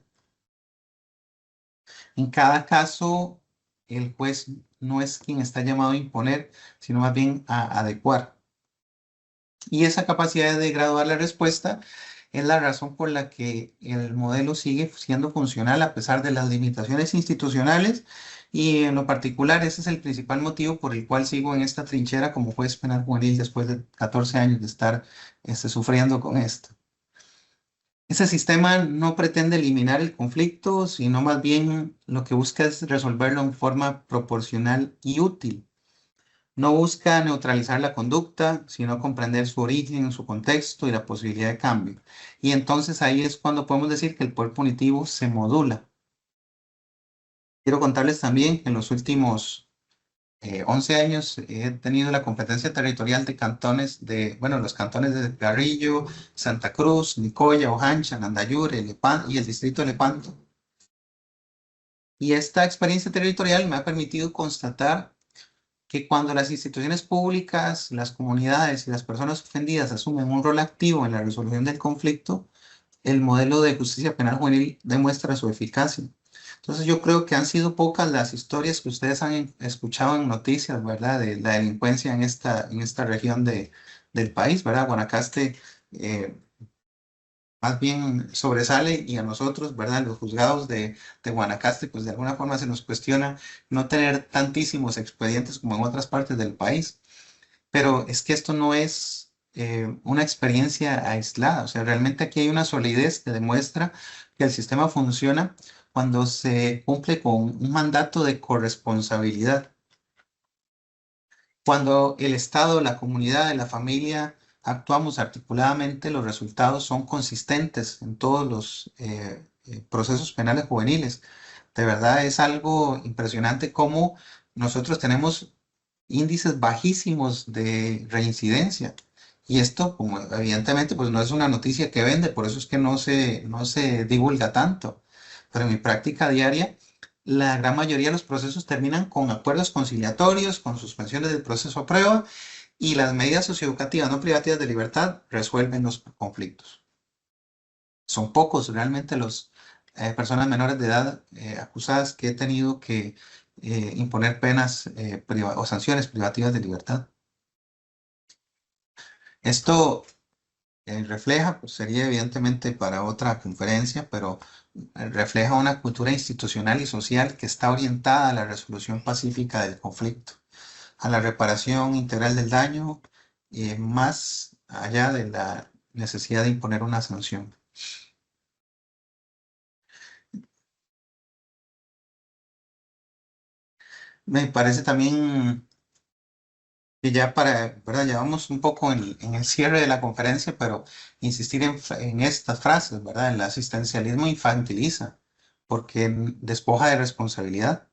En cada caso, el juez no es quien está llamado a imponer, sino más bien a adecuar. Y esa capacidad de graduar la respuesta es la razón por la que el modelo sigue siendo funcional a pesar de las limitaciones institucionales y en lo particular ese es el principal motivo por el cual sigo en esta trinchera como juez penal juvenil después de 14 años de estar sufriendo con esto. Ese sistema no pretende eliminar el conflicto, sino más bien lo que busca es resolverlo en forma proporcional y útil. No busca neutralizar la conducta, sino comprender su origen, su contexto y la posibilidad de cambio. Y entonces ahí es cuando podemos decir que el poder punitivo se modula. Quiero contarles también que en los últimos 11 años he tenido la competencia territorial de cantones bueno, los cantones de Garrillo, Santa Cruz, Nicoya, Ojancha, Nandayure, y el distrito de Lepanto. Y esta experiencia territorial me ha permitido constatar que cuando las instituciones públicas, las comunidades y las personas ofendidas asumen un rol activo en la resolución del conflicto, el modelo de justicia penal juvenil demuestra su eficacia. Entonces yo creo que han sido pocas las historias que ustedes han escuchado en noticias, ¿verdad? De la delincuencia en esta región del país, ¿verdad? Guanacaste eh, más bien sobresale y a nosotros, ¿verdad? Los juzgados de Guanacaste, pues de alguna forma se nos cuestiona no tener tantísimos expedientes como en otras partes del país. Pero es que esto no es una experiencia aislada, o sea, realmente aquí hay una solidez que demuestra que el sistema funciona cuando se cumple con un mandato de corresponsabilidad. Cuando el Estado, la comunidad, la familia actuamos articuladamente, los resultados son consistentes en todos los procesos penales juveniles. De verdad es algo impresionante cómo nosotros tenemos índices bajísimos de reincidencia. Y esto, como evidentemente, pues no es una noticia que vende, por eso es que no se divulga tanto. Pero en mi práctica diaria, la gran mayoría de los procesos terminan con acuerdos conciliatorios, con suspensiones del proceso a prueba y las medidas socioeducativas no privativas de libertad resuelven los conflictos. Son pocos realmente los personas menores de edad acusadas que he tenido que imponer penas o sanciones privativas de libertad. Esto refleja, pues sería evidentemente para otra conferencia, pero refleja una cultura institucional y social que está orientada a la resolución pacífica del conflicto, a la reparación integral del daño, más allá de la necesidad de imponer una sanción. Me parece también que ya ¿verdad? Ya vamos un poco en el cierre de la conferencia, pero insistir en estas frases, ¿verdad? El asistencialismo infantiliza porque despoja de responsabilidad,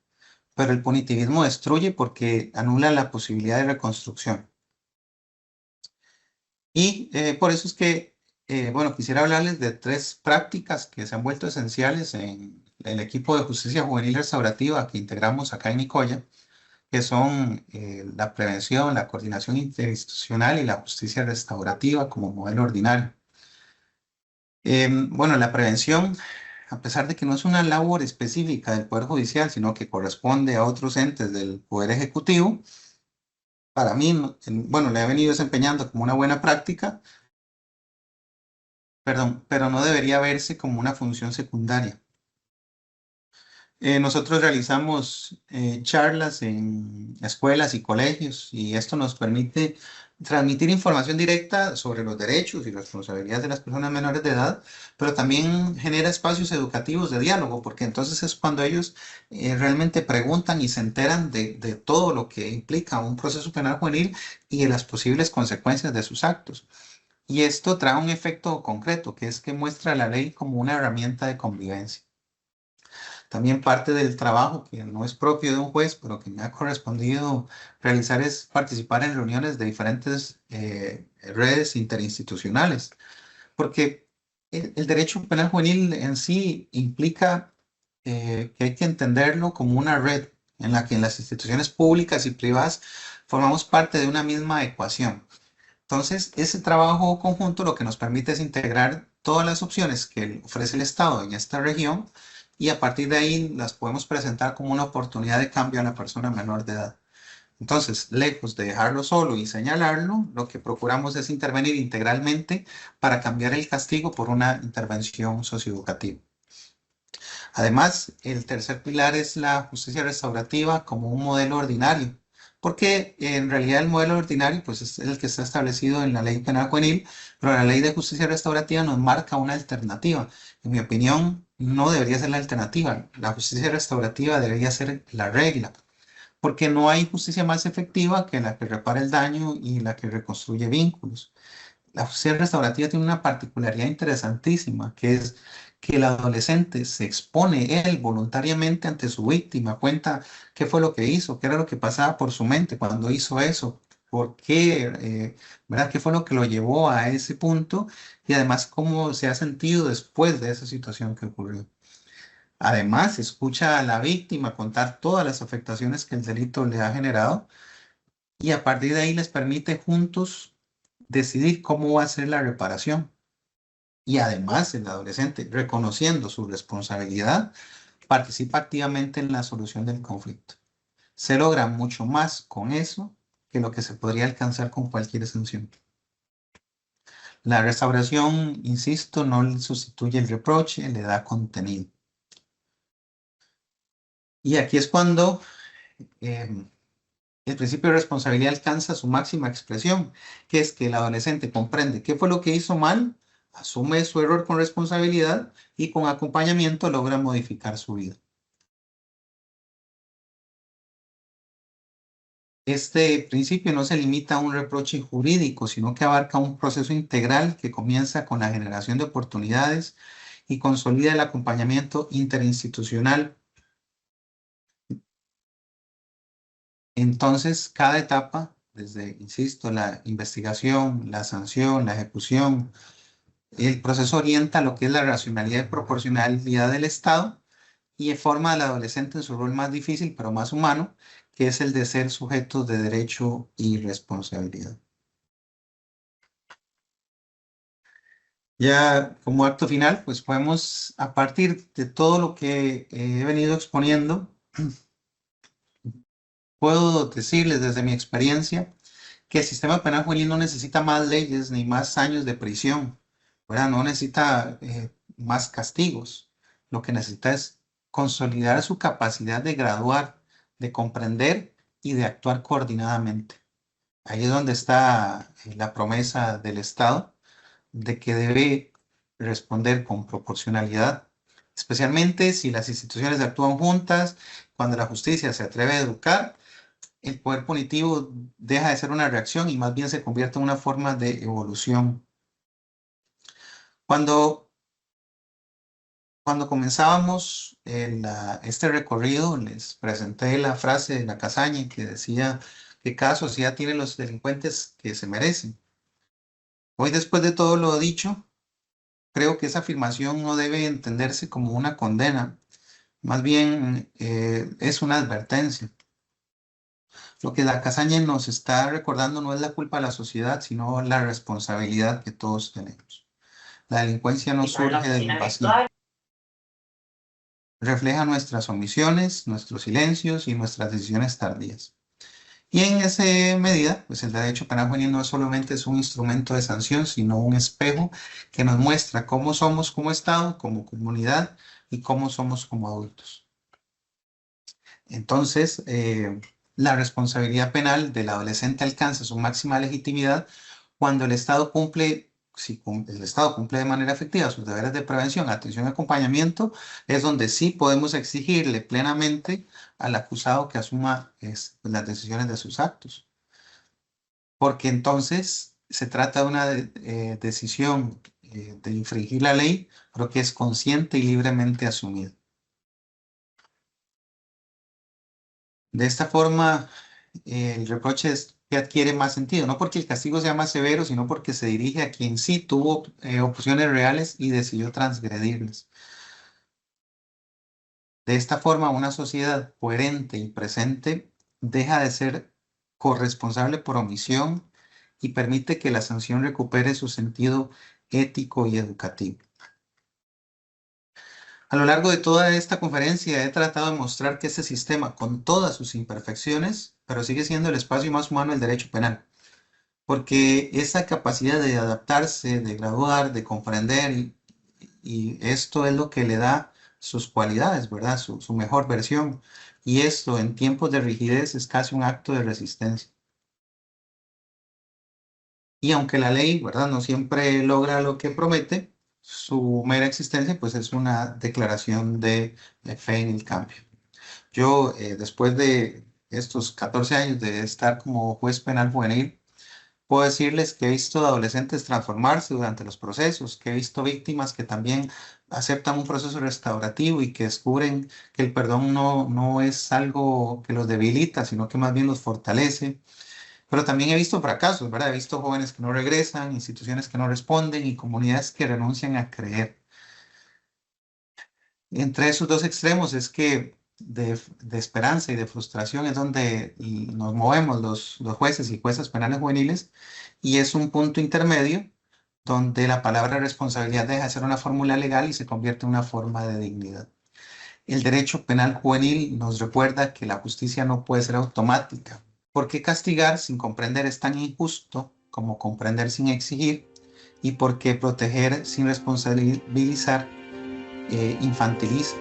pero el punitivismo destruye porque anula la posibilidad de reconstrucción. Y por eso es que, bueno, quisiera hablarles de tres prácticas que se han vuelto esenciales en el equipo de justicia juvenil restaurativa que integramos acá en Nicoya que son la prevención, la coordinación interinstitucional y la justicia restaurativa como modelo ordinario. Bueno, la prevención, a pesar de que no es una labor específica del Poder Judicial, sino que corresponde a otros entes del Poder Ejecutivo, para mí, bueno, le he venido desempeñando como una buena práctica, perdón, pero no debería verse como una función secundaria. Nosotros realizamos charlas en escuelas y colegios y esto nos permite transmitir información directa sobre los derechos y responsabilidades de las personas menores de edad, pero también genera espacios educativos de diálogo, porque entonces es cuando ellos realmente preguntan y se enteran de todo lo que implica un proceso penal juvenil y de las posibles consecuencias de sus actos. Y esto trae un efecto concreto, que es que muestra la ley como una herramienta de convivencia. También parte del trabajo que no es propio de un juez, pero que me ha correspondido realizar es participar en reuniones de diferentes redes interinstitucionales, porque el derecho penal juvenil en sí implica que hay que entenderlo como una red en la que las instituciones públicas y privadas formamos parte de una misma ecuación. Entonces, ese trabajo conjunto lo que nos permite es integrar todas las opciones que ofrece el Estado en esta región y a partir de ahí las podemos presentar como una oportunidad de cambio a la persona menor de edad. Entonces, lejos de dejarlo solo y señalarlo, lo que procuramos es intervenir integralmente para cambiar el castigo por una intervención socioeducativa. Además, el tercer pilar es la justicia restaurativa como un modelo ordinario, porque en realidad el modelo ordinario pues, es el que está establecido en la ley penal juvenil, pero la ley de justicia restaurativa nos marca una alternativa. En mi opinión, no debería ser la alternativa. La justicia restaurativa debería ser la regla, porque no hay justicia más efectiva que la que repara el daño y la que reconstruye vínculos. La justicia restaurativa tiene una particularidad interesantísima, que es que el adolescente se expone él voluntariamente ante su víctima, cuenta qué fue lo que hizo, qué era lo que pasaba por su mente cuando hizo eso, por qué, ¿verdad? ¿Qué fue lo que lo llevó a ese punto? Y además cómo se ha sentido después de esa situación que ocurrió. Además, escucha a la víctima contar todas las afectaciones que el delito le ha generado y a partir de ahí les permite juntos decidir cómo va a ser la reparación. Y además el adolescente, reconociendo su responsabilidad, participa activamente en la solución del conflicto. Se logra mucho más con eso que lo que se podría alcanzar con cualquier sanción. La restauración, insisto, no sustituye el reproche, le da contenido. Y aquí es cuando eh, el principio de responsabilidad alcanza su máxima expresión, que es que el adolescente comprende qué fue lo que hizo mal, asume su error con responsabilidad y con acompañamiento logra modificar su vida. Este principio no se limita a un reproche jurídico, sino que abarca un proceso integral que comienza con la generación de oportunidades y consolida el acompañamiento interinstitucional. Entonces, cada etapa, desde, insisto, la investigación, la sanción, la ejecución, el proceso orienta lo que es la racionalidad y proporcionalidad del Estado y forma al adolescente en su rol más difícil, pero más humano, que es el de ser sujetos de derecho y responsabilidad. Ya como acto final, pues podemos, a partir de todo lo que he venido exponiendo, puedo decirles desde mi experiencia que el sistema penal juvenil no necesita más leyes ni más años de prisión, ¿verdad? No necesita más castigos. Lo que necesita es consolidar su capacidad de graduar, de comprender y de actuar coordinadamente. Ahí es donde está la promesa del Estado de que debe responder con proporcionalidad, especialmente si las instituciones actúan juntas, cuando la justicia se atreve a educar, el poder punitivo deja de ser una reacción y más bien se convierte en una forma de evolución. Cuando, cuando comenzábamos este recorrido, les presenté la frase de la Casaña que decía que cada sociedad tiene los delincuentes que se merecen. Hoy, después de todo lo dicho, creo que esa afirmación no debe entenderse como una condena, más bien es una advertencia. Lo que la Casaña nos está recordando no es la culpa de la sociedad, sino la responsabilidad que todos tenemos. La delincuencia no surge del vacío, refleja nuestras omisiones, nuestros silencios y nuestras decisiones tardías. Y en esa medida, pues el derecho penal juvenil no solamente es un instrumento de sanción, sino un espejo que nos muestra cómo somos como Estado, como comunidad y cómo somos como adultos. Entonces, La responsabilidad penal del adolescente alcanza su máxima legitimidad cuando el Estado cumple, si el Estado cumple de manera efectiva sus deberes de prevención, atención y acompañamiento, es donde sí podemos exigirle plenamente al acusado que asuma las decisiones de sus actos. Porque entonces se trata de una decisión de infringir la ley, pero que es consciente y libremente asumida. De esta forma, el reproche es que adquiere más sentido, no porque el castigo sea más severo, sino porque se dirige a quien sí tuvo opciones reales y decidió transgredirlas. De esta forma, una sociedad coherente y presente deja de ser corresponsable por omisión y permite que la sanción recupere su sentido ético y educativo. A lo largo de toda esta conferencia he tratado de mostrar que este sistema, con todas sus imperfecciones, pero sigue siendo el espacio más humano del derecho penal, porque esa capacidad de adaptarse, de graduar, de comprender, y esto es lo que le da sus cualidades, ¿verdad? Su mejor versión. Y esto en tiempos de rigidez es casi un acto de resistencia. Y aunque la ley, ¿verdad? No siempre logra lo que promete, su mera existencia pues es una declaración de fe en el cambio. Yo, después de estos 14 años de estar como juez penal juvenil, puedo decirles que he visto adolescentes transformarse durante los procesos, que he visto víctimas que también aceptan un proceso restaurativo y que descubren que el perdón no es algo que los debilita, sino que más bien los fortalece. Pero también he visto fracasos, ¿verdad? He visto jóvenes que no regresan, instituciones que no responden y comunidades que renuncian a creer. Entre esos dos extremos es que de esperanza y de frustración es donde nos movemos los jueces y juezas penales juveniles, y es un punto intermedio donde la palabra responsabilidad deja de ser una fórmula legal y se convierte en una forma de dignidad. El derecho penal juvenil nos recuerda que la justicia no puede ser automática. ¿Por qué castigar sin comprender es tan injusto como comprender sin exigir? ¿Y por qué proteger sin responsabilizar infantiliza?